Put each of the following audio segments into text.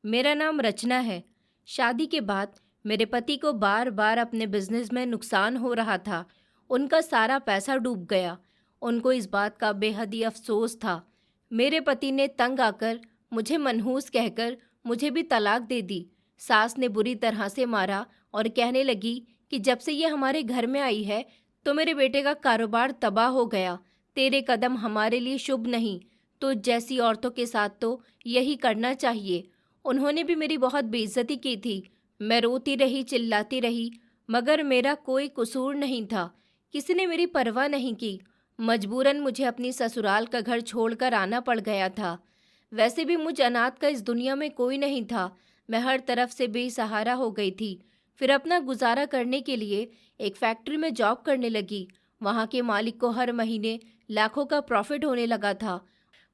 मेरा नाम रचना है। शादी के बाद मेरे पति को बार बार अपने बिजनेस में नुकसान हो रहा था। उनका सारा पैसा डूब गया। उनको इस बात का बेहद ही अफसोस था। मेरे पति ने तंग आकर मुझे मनहूस कहकर मुझे भी तलाक दे दी। सास ने बुरी तरह से मारा और कहने लगी कि जब से ये हमारे घर में आई है तो मेरे बेटे का कारोबार तबाह हो गया। तेरे कदम हमारे लिए शुभ नहीं। तो जैसी औरतों के साथ तो यही करना चाहिए। उन्होंने भी मेरी बहुत बेइज्जती की थी। मैं रोती रही, चिल्लाती रही, मगर मेरा कोई कसूर नहीं था। किसी ने मेरी परवाह नहीं की। मजबूरन मुझे अपनी ससुराल का घर छोड़कर आना पड़ गया था। वैसे भी मुझ अनाथ का इस दुनिया में कोई नहीं था। मैं हर तरफ से बेसहारा हो गई थी। फिर अपना गुजारा करने के लिए एक फैक्ट्री में जॉब करने लगी। वहाँ के मालिक को हर महीने लाखों का प्रॉफिट होने लगा था।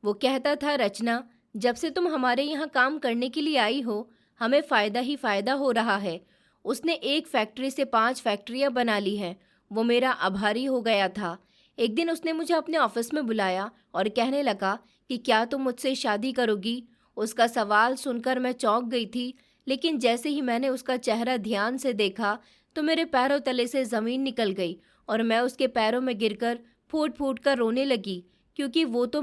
वो कहता था, रचना, जब से तुम हमारे यहाँ काम करने के लिए आई हो हमें फ़ायदा ही फ़ायदा हो रहा है। उसने एक फैक्ट्री से 5 फैक्ट्रियाँ बना ली हैं। वो मेरा आभारी हो गया था। एक दिन उसने मुझे अपने ऑफिस में बुलाया और कहने लगा कि क्या तुम मुझसे शादी करोगी। उसका सवाल सुनकर मैं चौंक गई थी, लेकिन जैसे ही मैंने उसका चेहरा ध्यान से देखा तो मेरे पैरों तले से ज़मीन निकल गई और मैं उसके पैरों में गिरकर फूट फूट कर रोने लगी, क्योंकि वो तो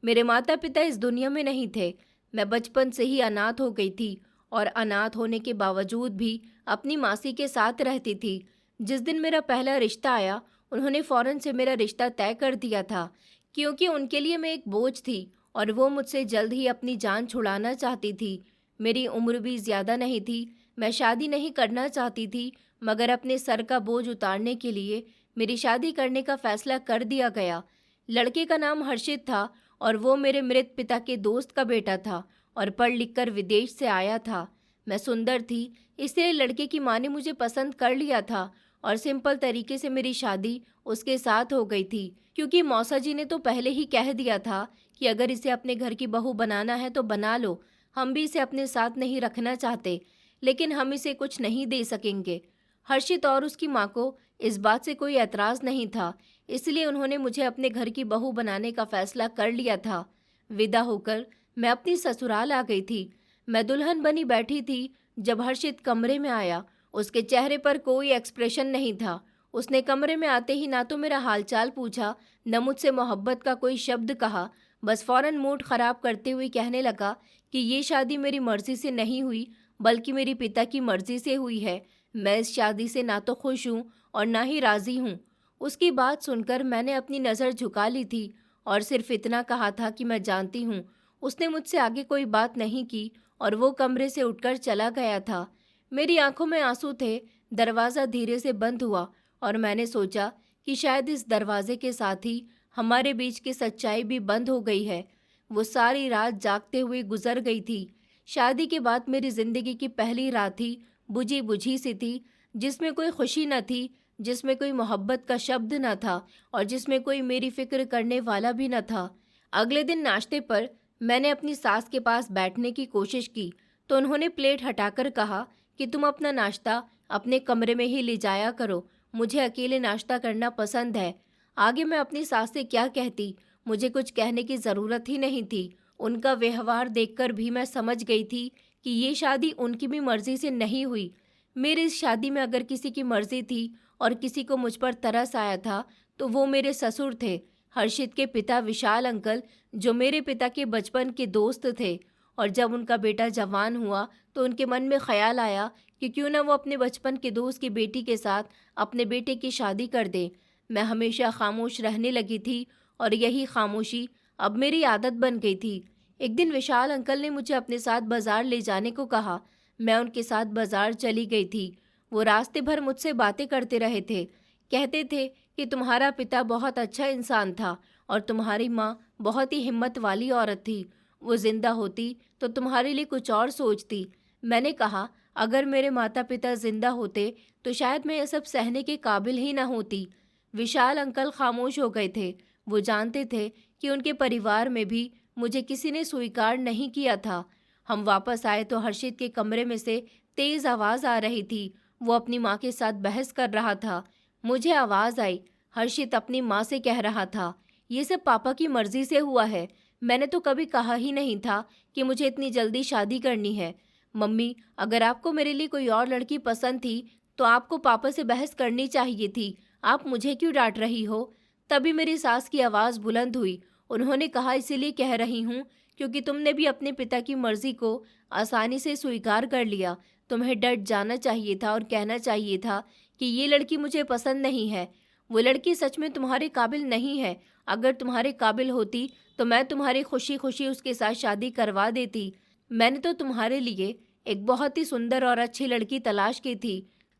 मेरे माता पिता इस दुनिया में नहीं थे। मैं बचपन से ही अनाथ हो गई थी और अनाथ होने के बावजूद भी अपनी मासी के साथ रहती थी। जिस दिन मेरा पहला रिश्ता आया उन्होंने फ़ौरन से मेरा रिश्ता तय कर दिया था, क्योंकि उनके लिए मैं एक बोझ थी और वो मुझसे जल्द ही अपनी जान छुड़ाना चाहती थी। मेरी उम्र भी ज़्यादा नहीं थी। मैं शादी नहीं करना चाहती थी, मगर अपने सर का बोझ उतारने के लिए मेरी शादी करने का फैसला कर दिया गया। लड़के का नाम हर्षित था और वो मेरे मृत पिता के दोस्त का बेटा था और पढ़ लिख कर विदेश से आया था। मैं सुंदर थी, इसलिए लड़के की माँ ने मुझे पसंद कर लिया था और सिंपल तरीके से मेरी शादी उसके साथ हो गई थी, क्योंकि मौसा जी ने तो पहले ही कह दिया था कि अगर इसे अपने घर की बहू बनाना है तो बना लो। हम भी इसे अपने साथ नहीं रखना चाहते, लेकिन हम इसे कुछ नहीं दे सकेंगे। हर्षित और उसकी माँ को इस बात से कोई एतराज़ नहीं था, इसलिए उन्होंने मुझे अपने घर की बहू बनाने का फैसला कर लिया था। विदा होकर मैं अपनी ससुराल आ गई थी। मैं दुल्हन बनी बैठी थी जब हर्षित कमरे में आया। उसके चेहरे पर कोई एक्सप्रेशन नहीं था। उसने कमरे में आते ही ना तो मेरा हालचाल पूछा, न मुझसे मोहब्बत का कोई शब्द कहा। बस फौरन मूड खराब करते हुए कहने लगा कि ये शादी मेरी मर्जी से नहीं हुई, बल्कि मेरी पिता की मर्जी से हुई है। मैं इस शादी से ना तो खुश हूँ और ना ही राज़ी हूँ। उसकी बात सुनकर मैंने अपनी नज़र झुका ली थी और सिर्फ इतना कहा था कि मैं जानती हूँ। उसने मुझसे आगे कोई बात नहीं की और वो कमरे से उठकर चला गया था। मेरी आंखों में आंसू थे। दरवाज़ा धीरे से बंद हुआ और मैंने सोचा कि शायद इस दरवाजे के साथ ही हमारे बीच की सच्चाई भी बंद हो गई है। वो सारी रात जागते हुए गुजर गई थी। शादी के बाद मेरी ज़िंदगी की पहली रात थी, बुझी बुझी सी थी, जिसमें कोई खुशी न थी, जिसमें कोई मोहब्बत का शब्द न था और जिसमें कोई मेरी फिक्र करने वाला भी न था। अगले दिन नाश्ते पर मैंने अपनी सास के पास बैठने की कोशिश की तो उन्होंने प्लेट हटाकर कहा कि तुम अपना नाश्ता अपने कमरे में ही ले जाया करो, मुझे अकेले नाश्ता करना पसंद है। आगे मैं अपनी सास से क्या कहती, मुझे कुछ कहने की ज़रूरत ही नहीं थी। उनका व्यवहार देखकर भी मैं समझ गई थी कि ये शादी उनकी भी मर्जी से नहीं हुई। मेरी इस शादी में अगर किसी की मर्जी थी और किसी को मुझ पर तरस आया था तो वो मेरे ससुर थे, हर्षित के पिता विशाल अंकल, जो मेरे पिता के बचपन के दोस्त थे। और जब उनका बेटा जवान हुआ तो उनके मन में ख्याल आया कि क्यों ना वो अपने बचपन के दोस्त की बेटी के साथ अपने बेटे की शादी कर दें। मैं हमेशा खामोश रहने लगी थी और यही खामोशी अब मेरी आदत बन गई थी। एक दिन विशाल अंकल ने मुझे अपने साथ बाजार ले जाने को कहा। मैं उनके साथ बाजार चली गई थी। वो रास्ते भर मुझसे बातें करते रहे थे। कहते थे कि तुम्हारा पिता बहुत अच्छा इंसान था और तुम्हारी माँ बहुत ही हिम्मत वाली औरत थी। वो जिंदा होती तो तुम्हारे लिए कुछ और सोचती। मैंने कहा, अगर मेरे माता पिता जिंदा होते तो शायद मैं ये सब सहने के काबिल ही ना होती। विशाल अंकल खामोश हो गए थे। वो जानते थे कि उनके परिवार में भी मुझे किसी ने स्वीकार नहीं किया था। हम वापस आए तो हर्षित के कमरे में से तेज आवाज़ आ रही थी। वो अपनी माँ के साथ बहस कर रहा था। मुझे आवाज़ आई। हर्षित अपनी माँ से कह रहा था, ये सब पापा की मर्जी से हुआ है। मैंने तो कभी कहा ही नहीं था कि मुझे इतनी जल्दी शादी करनी है। मम्मी, अगर आपको मेरे लिए कोई और लड़की पसंद थी तो आपको पापा से बहस करनी चाहिए थी। आप मुझे क्यों डांट रही हो? तभी मेरी सास की आवाज़ बुलंद हुई। उन्होंने कहा, इसीलिए कह रही हूँ क्योंकि तुमने भी अपने पिता की मर्जी को आसानी से स्वीकार कर लिया। तुम्हें डट जाना चाहिए था और कहना चाहिए था कि ये लड़की मुझे पसंद नहीं है। वो लड़की सच में तुम्हारे काबिल नहीं है। अगर तुम्हारे काबिल होती तो मैं तुम्हारी खुशी खुशी उसके साथ शादी करवा देती। मैंने तो तुम्हारे लिए एक बहुत ही सुंदर और अच्छी लड़की तलाश की थी।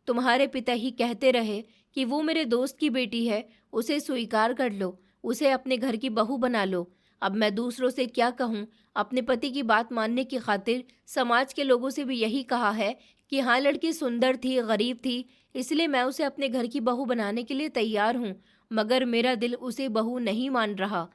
तुम्हारे पिता ही कहते रहे कि वो मेरे दोस्त की बेटी है, उसे स्वीकार कर लो, उसे अपने घर की बहू बना लो। अब मैं दूसरों से क्या कहूँ? अपने पति की बात मानने की खातिर समाज के लोगों से भी यही कहा है कि हाँ, लड़की सुंदर थी, गरीब थी, इसलिए मैं उसे अपने घर की बहू बनाने के लिए तैयार हूँ। मगर मेरा दिल उसे बहू नहीं मान रहा।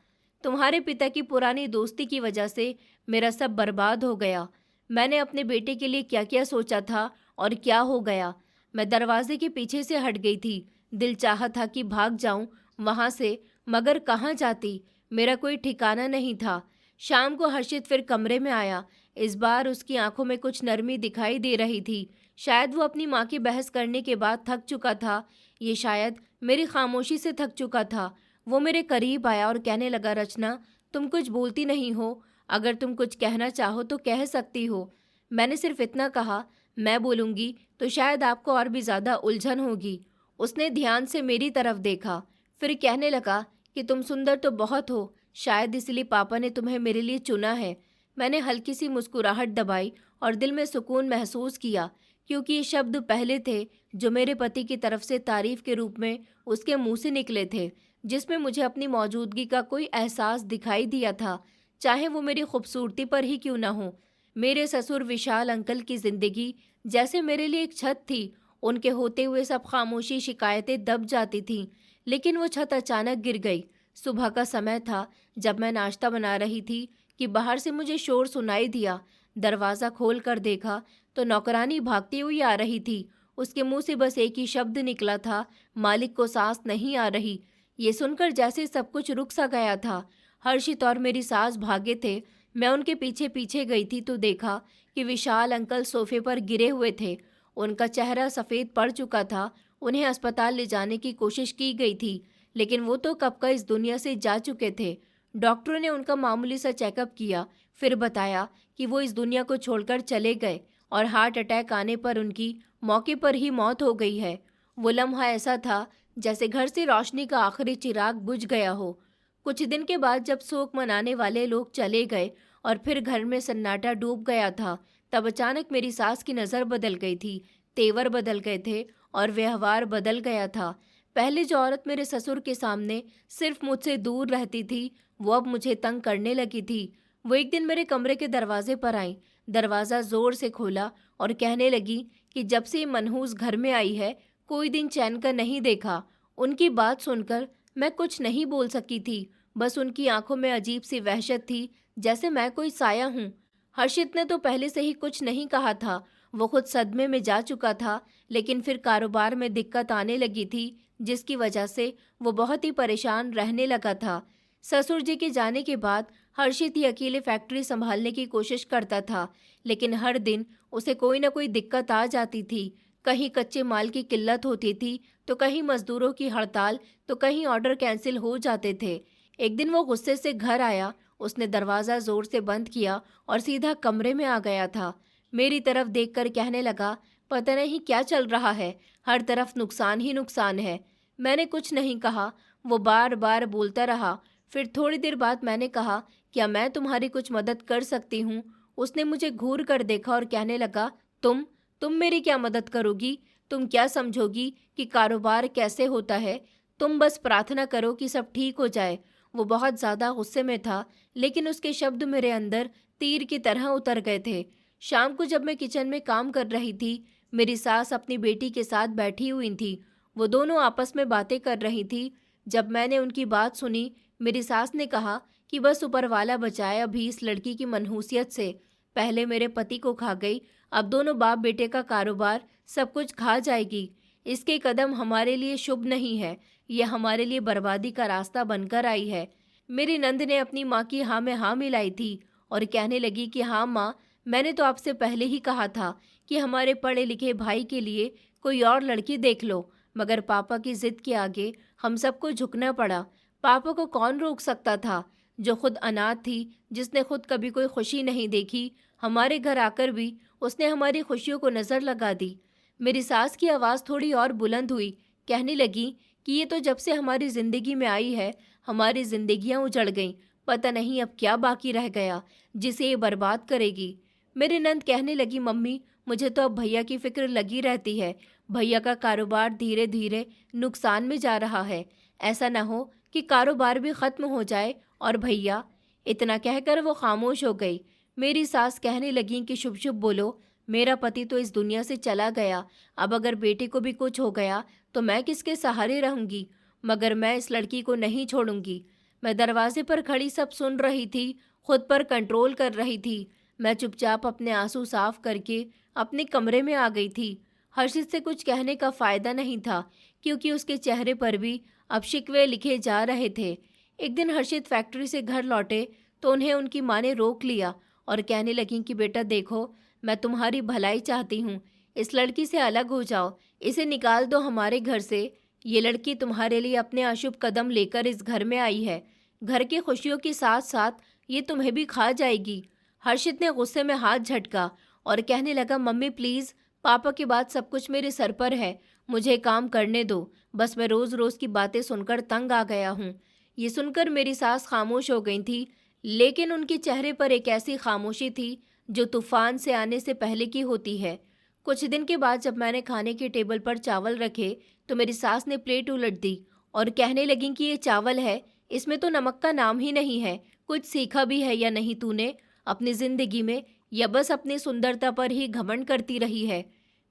तुम्हारे पिता की पुरानी दोस्ती की वजह से मेरा सब बर्बाद हो गया। मैंने अपने बेटे के लिए क्या क्या सोचा था और क्या हो गया। मैं दरवाजे के पीछे से हट गई थी। दिल चाहा था कि भाग जाऊं वहां से, मगर कहाँ जाती? मेरा कोई ठिकाना नहीं था। शाम को हर्षित फिर कमरे में आया। इस बार उसकी आंखों में कुछ नरमी दिखाई दे रही थी। शायद वो अपनी माँ की बहस करने के बाद थक चुका था। ये शायद मेरी खामोशी से थक चुका था। वो मेरे करीब आया और कहने लगा, रचना, तुम कुछ बोलती नहीं हो। अगर तुम कुछ कहना चाहो तो कह सकती हो। मैंने सिर्फ इतना कहा, मैं बोलूँगी तो शायद आपको और भी ज़्यादा उलझन होगी। उसने ध्यान से मेरी तरफ देखा, फिर कहने लगा कि तुम सुंदर तो बहुत हो, शायद इसलिए पापा ने तुम्हें मेरे लिए चुना है। मैंने हल्की सी मुस्कुराहट दबाई और दिल में सुकून महसूस किया, क्योंकि ये शब्द पहले थे जो मेरे पति की तरफ से तारीफ के रूप में उसके मुंह से निकले थे, जिसमें मुझे अपनी मौजूदगी का कोई एहसास दिखाई दिया था, चाहे वो मेरी खूबसूरती पर ही क्यों ना हो। मेरे ससुर विशाल अंकल की जिंदगी जैसे मेरे लिए एक छत थी। उनके होते हुए सब खामोशी शिकायतें दब जाती थीं, लेकिन वो छत अचानक गिर गई। सुबह का समय था, जब मैं नाश्ता बना रही थी कि बाहर से मुझे शोर सुनाई दिया। दरवाज़ा खोल कर देखा तो नौकरानी भागती हुई आ रही थी। उसके मुंह से बस एक ही शब्द निकला था, मालिक को सांस नहीं आ रही। ये सुनकर जैसे सब कुछ रुक सा गया था। हर्षित और मेरी सास भागे थे। मैं उनके पीछे पीछे गई थी तो देखा कि विशाल अंकल सोफे पर गिरे हुए थे। उनका चेहरा सफ़ेद पड़ चुका था। उन्हें अस्पताल ले जाने की कोशिश की गई थी, लेकिन वो तो कब का इस दुनिया से जा चुके थे। डॉक्टरों ने उनका मामूली सा चेकअप किया, फिर बताया कि वो इस दुनिया को छोड़कर चले गए और हार्ट अटैक आने पर उनकी मौके पर ही मौत हो गई है। वो लम्हा ऐसा था जैसे घर से रोशनी का आखिरी चिराग बुझ गया हो। कुछ दिन के बाद जब शोक मनाने वाले लोग चले गए और फिर घर में सन्नाटा डूब गया था, तब अचानक मेरी सास की नज़र बदल गई थी, तेवर बदल गए थे और व्यवहार बदल गया था। पहले जो औरत मेरे ससुर के सामने सिर्फ मुझसे दूर रहती थी, वो अब मुझे तंग करने लगी थी। वो एक दिन मेरे कमरे के दरवाजे पर आई, दरवाज़ा ज़ोर से खोला और कहने लगी कि जब से ये मनहूस घर में आई है, कोई दिन चैन का नहीं देखा। उनकी बात सुनकर मैं कुछ नहीं बोल सकी थी, बस उनकी आंखों में अजीब सी वहशत थी, जैसे मैं कोई साया हूँ। हर्षित ने तो पहले से ही कुछ नहीं कहा था, वो खुद सदमे में जा चुका था, लेकिन फिर कारोबार में दिक्कत आने लगी थी, जिसकी वजह से वो बहुत ही परेशान रहने लगा था। ससुर जी के जाने के बाद हर्षित ही अकेले फैक्ट्री संभालने की कोशिश करता था, लेकिन हर दिन उसे कोई ना कोई दिक्कत आ जाती थी। कहीं कच्चे माल की किल्लत होती थी, तो कहीं मजदूरों की हड़ताल, तो कहीं ऑर्डर कैंसिल हो जाते थे। एक दिन वो गुस्से से घर आया, उसने दरवाज़ा ज़ोर से बंद किया और सीधा कमरे में आ गया था। मेरी तरफ देखकर कहने लगा, पता नहीं क्या चल रहा है, हर तरफ नुकसान ही नुकसान है। मैंने कुछ नहीं कहा, वो बार बार बोलता रहा। फिर थोड़ी देर बाद मैंने कहा, क्या मैं तुम्हारी कुछ मदद कर सकती हूँ? उसने मुझे घूर कर देखा और कहने लगा, तुम मेरी क्या मदद करोगी? तुम क्या समझोगी कि कारोबार कैसे होता है? तुम बस प्रार्थना करो कि सब ठीक हो जाए। वो बहुत ज़्यादा गुस्से में था, लेकिन उसके शब्द मेरे अंदर तीर की तरह उतर गए थे। शाम को जब मैं किचन में काम कर रही थी, मेरी सास अपनी बेटी के साथ बैठी हुई थी। वो दोनों आपस में बातें कर रही थी। जब मैंने उनकी बात सुनी, मेरी सास ने कहा कि बस ऊपर वाला बचाए अभी इस लड़की की मनहूसियत से। पहले मेरे पति को खा गई, अब दोनों बाप बेटे का कारोबार सब कुछ खा जाएगी। इसके कदम हमारे लिए शुभ नहीं है, ये हमारे लिए बर्बादी का रास्ता बनकर आई है। मेरी नंद ने अपनी माँ की हाँ में हाँ मिलाई थी और कहने लगी कि हाँ माँ, मैंने तो आपसे पहले ही कहा था कि हमारे पढ़े लिखे भाई के लिए कोई और लड़की देख लो, मगर पापा की जिद के आगे हम सबको झुकना पड़ा। पापा को कौन रोक सकता था, जो खुद अनाथ थी, जिसने खुद कभी कोई खुशी नहीं देखी, हमारे घर आकर भी उसने हमारी खुशियों को नज़र लगा दी। मेरी सास की आवाज़ थोड़ी और बुलंद हुई, कहने लगी कि ये तो जब से हमारी ज़िंदगी में आई है, हमारी जिंदगियां उजड़ गईं। पता नहीं अब क्या बाकी रह गया जिसे ये बर्बाद करेगी। मेरी नंद कहने लगी, मम्मी मुझे तो अब भैया की फिक्र लगी रहती है। भैया का कारोबार धीरे धीरे नुकसान में जा रहा है। ऐसा ना हो कि कारोबार भी खत्म हो जाए और भैया। इतना कहकर वो खामोश हो गई। मेरी सास कहने लगी कि शुभ शुभ बोलो, मेरा पति तो इस दुनिया से चला गया। अब अगर बेटे को भी कुछ हो गया तो मैं किसके सहारे रहूंगी, मगर मैं इस लड़की को नहीं छोड़ूंगी। मैं दरवाजे पर खड़ी सब सुन रही थी, खुद पर कंट्रोल कर रही थी। मैं चुपचाप अपने आंसू साफ करके अपने कमरे में आ गई थी। हर्षित से कुछ कहने का फायदा नहीं था, क्योंकि उसके चेहरे पर भी अब शिकवे लिखे जा रहे थे। एक दिन हर्षित फैक्ट्री से घर लौटे तो उन्हें उनकी माँ ने रोक लिया और कहने लगी कि बेटा देखो, मैं तुम्हारी भलाई चाहती हूँ, इस लड़की से अलग हो जाओ, इसे निकाल दो हमारे घर से। ये लड़की तुम्हारे लिए अपने अशुभ कदम लेकर इस घर में आई है। घर की खुशियों के साथ साथ ये तुम्हें भी खा जाएगी। हर्षित ने गुस्से में हाथ झटका और कहने लगा, मम्मी प्लीज़, पापा की बात सब कुछ मेरे सर पर है, मुझे काम करने दो। बस मैं रोज़ रोज़ की बातें सुनकर तंग आ गया हूँ। ये सुनकर मेरी सास खामोश हो गई थी, लेकिन उनके चेहरे पर एक ऐसी खामोशी थी जो तूफान से आने से पहले की होती है। कुछ दिन के बाद जब मैंने खाने के टेबल पर चावल रखे तो मेरी सास ने प्लेट उलट दी और कहने लगी कि ये चावल है, इसमें तो नमक का नाम ही नहीं है। कुछ सीखा भी है या नहीं तूने अपनी जिंदगी में, या बस अपनी सुंदरता पर ही घमंड करती रही है।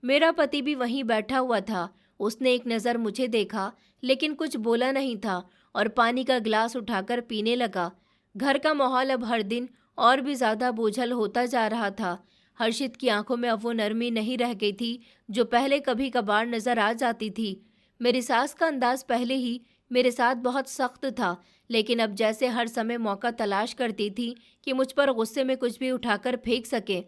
मेरा पति भी वहीं बैठा हुआ था। उसने एक नज़र मुझे देखा, लेकिन कुछ बोला नहीं था और पानी का गिलास उठाकर पीने लगा। घर का माहौल अब हर दिन और भी ज़्यादा बोझल होता जा रहा था। हर्षित की आंखों में अब वो नरमी नहीं रह गई थी जो पहले कभी कभार नजर आ जाती थी। मेरी सास का अंदाज पहले ही मेरे साथ बहुत सख्त था, लेकिन अब जैसे हर समय मौका तलाश करती थी कि मुझ पर गुस्से में कुछ भी उठाकर फेंक सके,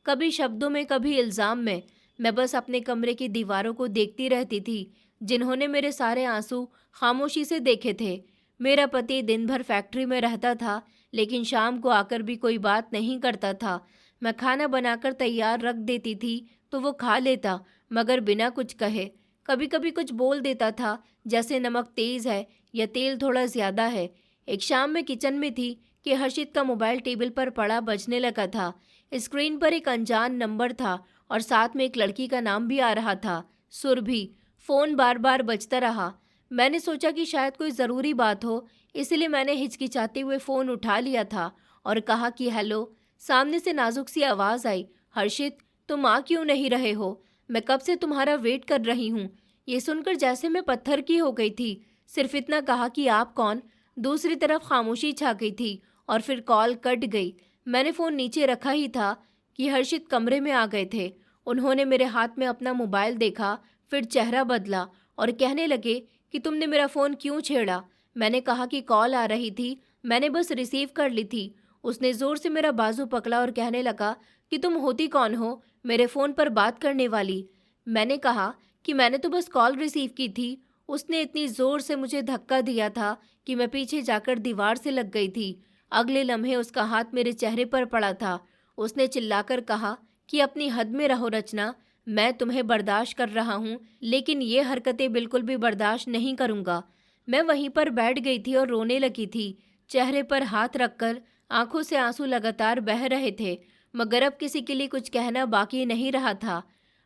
कभी शब्दों में, कभी इल्ज़ाम में। मैं बस अपने कमरे की दीवारों को देखती रहती थी, जिन्होंने मेरे सारे आंसू खामोशी से देखे थे। मेरा पति दिन भर फैक्ट्री में रहता था, लेकिन शाम को आकर भी कोई बात नहीं करता था। मैं खाना बनाकर तैयार रख देती थी तो वो खा लेता, मगर बिना कुछ कहे। कभी कभी कुछ बोल देता था, जैसे नमक तेज़ है या तेल थोड़ा ज़्यादा है। एक शाम में किचन में थी कि हर्षित का मोबाइल टेबल पर पड़ा बजने लगा था। स्क्रीन पर एक अनजान नंबर था और साथ में एक लड़की का नाम भी आ रहा था, सुरभि। फ़ोन बार बार बजता रहा। मैंने सोचा कि शायद कोई ज़रूरी बात हो, इसलिए मैंने हिचकिचाते हुए फ़ोन उठा लिया था और कहा कि हेलो। सामने से नाजुक सी आवाज़ आई, हर्षित तुम आ क्यों नहीं रहे हो? मैं कब से तुम्हारा वेट कर रही हूँ। ये सुनकर जैसे मैं पत्थर की हो गई थी। सिर्फ इतना कहा कि आप कौन? दूसरी तरफ खामोशी छा गई थी और फिर कॉल कट गई। मैंने फ़ोन नीचे रखा ही था कि हर्षित कमरे में आ गए थे। उन्होंने मेरे हाथ में अपना मोबाइल देखा, फिर चेहरा बदला और कहने लगे कि तुमने मेरा फ़ोन क्यों छेड़ा? मैंने कहा कि कॉल आ रही थी, मैंने बस रिसीव कर ली थी। उसने ज़ोर से मेरा बाजू पकड़ा और कहने लगा कि तुम होती कौन हो मेरे फ़ोन पर बात करने वाली? मैंने कहा कि मैंने तो बस कॉल रिसीव की थी। उसने इतनी ज़ोर से मुझे धक्का दिया था कि मैं पीछे जाकर दीवार से लग गई थी। अगले लम्हे उसका हाथ मेरे चेहरे पर पड़ा था। उसने चिल्लाकर कहा कि अपनी हद में रहो रचना, मैं तुम्हें बर्दाश्त कर रहा हूँ, लेकिन ये हरकतें बिल्कुल भी बर्दाश्त नहीं करूँगा। मैं वहीं पर बैठ गई थी और रोने लगी थी, चेहरे पर हाथ रखकर। आंखों से आंसू लगातार बह रहे थे, मगर अब किसी के लिए कुछ कहना बाकी नहीं रहा था।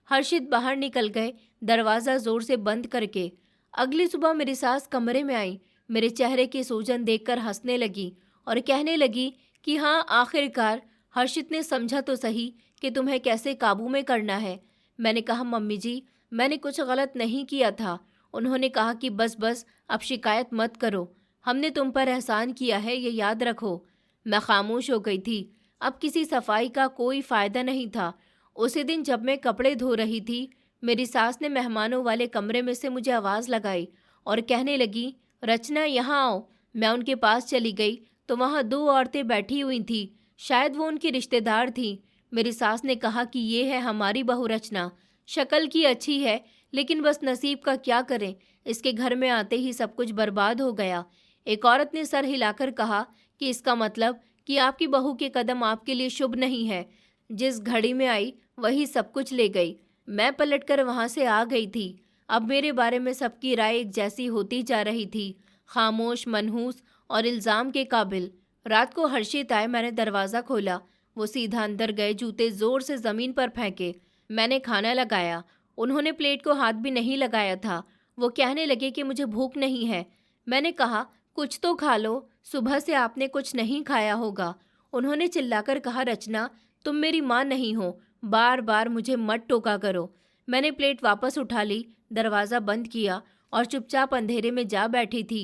हर्षित बाहर निकल गए, दरवाज़ा ज़ोर से बंद करके। अगली सुबह मेरी सास कमरे में आई, मेरे चेहरे की सूजन देखकर हंसने लगी और कहने लगी कि हाँ, आखिरकार हर्षित ने समझा तो सही कि तुम्हें कैसे काबू में करना है। मैंने कहा, मम्मी जी, मैंने कुछ गलत नहीं किया था। उन्होंने कहा कि बस बस अब शिकायत मत करो, हमने तुम पर एहसान किया है, ये याद रखो। मैं खामोश हो गई थी। अब किसी सफाई का कोई फ़ायदा नहीं था। उसी दिन जब मैं कपड़े धो रही थी, मेरी सास ने मेहमानों वाले कमरे में से मुझे आवाज़ लगाई और कहने लगी, रचना यहाँ आओ। मैं उनके पास चली गई तो वहाँ दो औरतें बैठी हुई थीं। शायद वो उनकी रिश्तेदार थीं। मेरी सास ने कहा कि ये है हमारी बहू रचना। शक्ल की अच्छी है, लेकिन बस नसीब का क्या करें, इसके घर में आते ही सब कुछ बर्बाद हो गया। एक औरत ने सर हिलाकर कहा कि इसका मतलब कि आपकी बहू के कदम आपके लिए शुभ नहीं है। जिस घड़ी में आई वही सब कुछ ले गई। मैं पलटकर वहां से आ गई थी। अब मेरे बारे में सबकी राय एक जैसी होती जा रही थी, खामोश, मनहूस और इल्ज़ाम के काबिल। रात को हर्षित आए, मैंने दरवाज़ा खोला। वो सीधा अंदर गए, जूते ज़ोर से ज़मीन पर फेंके। मैंने खाना लगाया। उन्होंने प्लेट को हाथ भी नहीं लगाया था। वो कहने लगे कि मुझे भूख नहीं है। मैंने कहा, कुछ तो खा लो, सुबह से आपने कुछ नहीं खाया होगा। उन्होंने चिल्लाकर कहा, रचना, तुम मेरी माँ नहीं हो, बार बार मुझे मत टोका करो। मैंने प्लेट वापस उठा ली, दरवाज़ा बंद किया और चुपचाप अंधेरे में जा बैठी थी।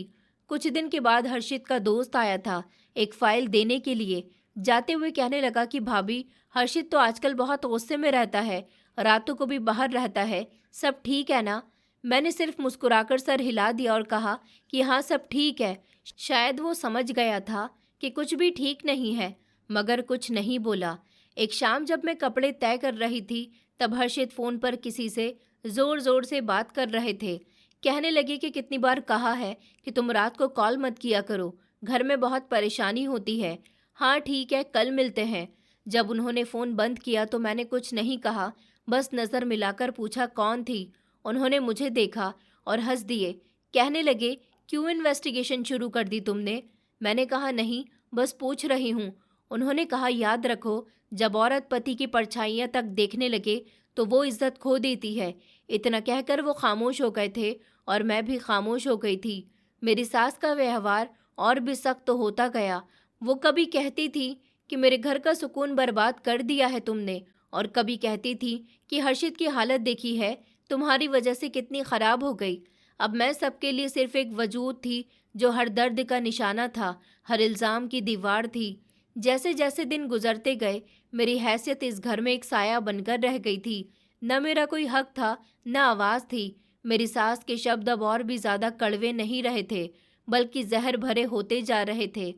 कुछ दिन के बाद हर्षित का दोस्त आया था एक फाइल देने के लिए। जाते हुए कहने लगा कि भाभी, हर्षित तो आजकल बहुत गुस्से में रहता है, रातों को भी बाहर रहता है, सब ठीक है ना? मैंने सिर्फ मुस्कुराकर सर हिला दिया और कहा कि हाँ, सब ठीक है। शायद वो समझ गया था कि कुछ भी ठीक नहीं है, मगर कुछ नहीं बोला। एक शाम जब मैं कपड़े तय कर रही थी, तब हर्षित फ़ोन पर किसी से ज़ोर ज़ोर से बात कर रहे थे। कहने लगे कि कितनी बार कहा है कि तुम रात को कॉल मत किया करो, घर में बहुत परेशानी होती है। हाँ ठीक है, कल मिलते हैं। जब उन्होंने फ़ोन बंद किया तो मैंने कुछ नहीं कहा, बस नज़र मिलाकर पूछा कौन थी। उन्होंने मुझे देखा और हंस दिए। कहने लगे, क्यों इन्वेस्टिगेशन शुरू कर दी तुमने? मैंने कहा, नहीं, बस पूछ रही हूँ। उन्होंने कहा, याद रखो, जब औरत पति की परछाइयाँ तक देखने लगे तो वो इज्जत खो देती है। इतना कहकर वो खामोश हो गए थे और मैं भी खामोश हो गई थी। मेरी सास का व्यवहार और भी सख्त तो होता गया। वो कभी कहती थी कि मेरे घर का सुकून बर्बाद कर दिया है तुमने, और कभी कहती थी कि हर्षित की हालत देखी है, तुम्हारी वजह से कितनी ख़राब हो गई। अब मैं सबके लिए सिर्फ एक वजूद थी जो हर दर्द का निशाना था, हर इल्ज़ाम की दीवार थी। जैसे जैसे दिन गुजरते गए, मेरी हैसियत इस घर में एक साया बनकर रह गई थी। न मेरा कोई हक था, न आवाज़ थी। मेरी सास के शब्द अब और भी ज़्यादा कड़वे नहीं रहे थे, बल्कि जहर भरे होते जा रहे थे।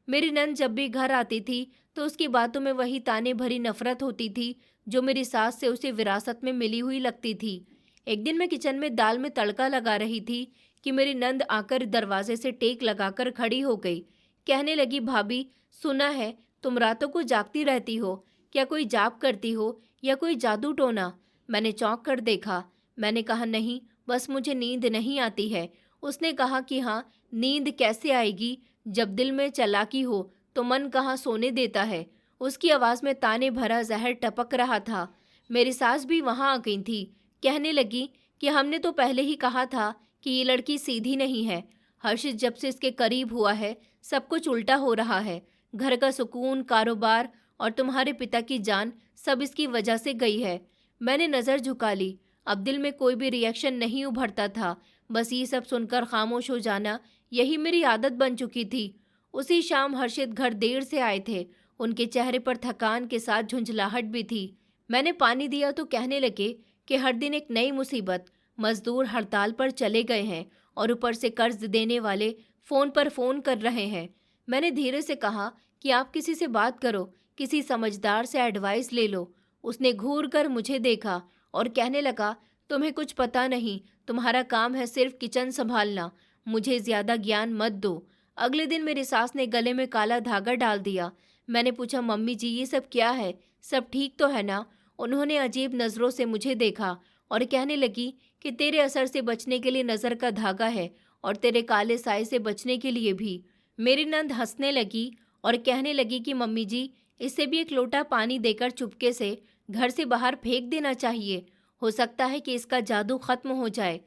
मेरी नंद जब भी घर आती थी तो उसकी बातों में वही ताने भरी नफरत होती थी जो मेरी सास से उसे विरासत में मिली हुई लगती थी। एक दिन मैं किचन में दाल में तड़का लगा रही थी कि मेरी नंद आकर दरवाजे से टेक लगाकर खड़ी हो गई। कहने लगी, भाभी, सुना है तुम रातों को जागती रहती हो, क्या कोई जाप करती हो या कोई जादू टोना? मैंने चौंक कर देखा। मैंने कहा, नहीं, बस मुझे नींद नहीं आती है। उसने कहा कि हाँ, नींद कैसे आएगी जब दिल में चालाकी हो तो मन कहाँ सोने देता है। उसकी आवाज़ में ताने भरा जहर टपक रहा था। मेरी सास भी वहाँ आ गई थी। कहने लगी कि हमने तो पहले ही कहा था कि ये लड़की सीधी नहीं है। हर्षित जब से इसके करीब हुआ है, सब कुछ उल्टा हो रहा है। घर का सुकून, कारोबार और तुम्हारे पिता की जान सब इसकी वजह से गई है। मैंने नज़र झुका ली। अब दिल में कोई भी रिएक्शन नहीं उभरता था, बस ये सब सुनकर खामोश हो जाना, यही मेरी आदत बन चुकी थी। उसी शाम हर्षित घर देर से आए थे। उनके चेहरे पर थकान के साथ झुंझलाहट भी थी। मैंने पानी दिया तो कहने लगे कि हर दिन एक नई मुसीबत। मजदूर हड़ताल पर चले गए हैं और ऊपर से कर्ज देने वाले फ़ोन पर फ़ोन कर रहे हैं। मैंने धीरे से कहा कि आप किसी से बात करो, किसी समझदार से एडवाइस ले लो। उसने घूर कर मुझे देखा और कहने लगा, तुम्हें कुछ पता नहीं, तुम्हारा काम है सिर्फ किचन संभालना, मुझे ज़्यादा ज्ञान मत दो। अगले दिन मेरी सास ने गले में काला धागा डाल दिया। मैंने पूछा, मम्मी जी, ये सब क्या है, सब ठीक तो है ना? उन्होंने अजीब नज़रों से मुझे देखा और कहने लगी कि तेरे असर से बचने के लिए नज़र का धागा है और तेरे काले साए से बचने के लिए भी। मेरी नंद हंसने लगी और कहने लगी कि मम्मी जी, इसे भी एक लोटा पानी देकर चुपके से घर से बाहर फेंक देना चाहिए, हो सकता है कि इसका जादू खत्म हो जाए।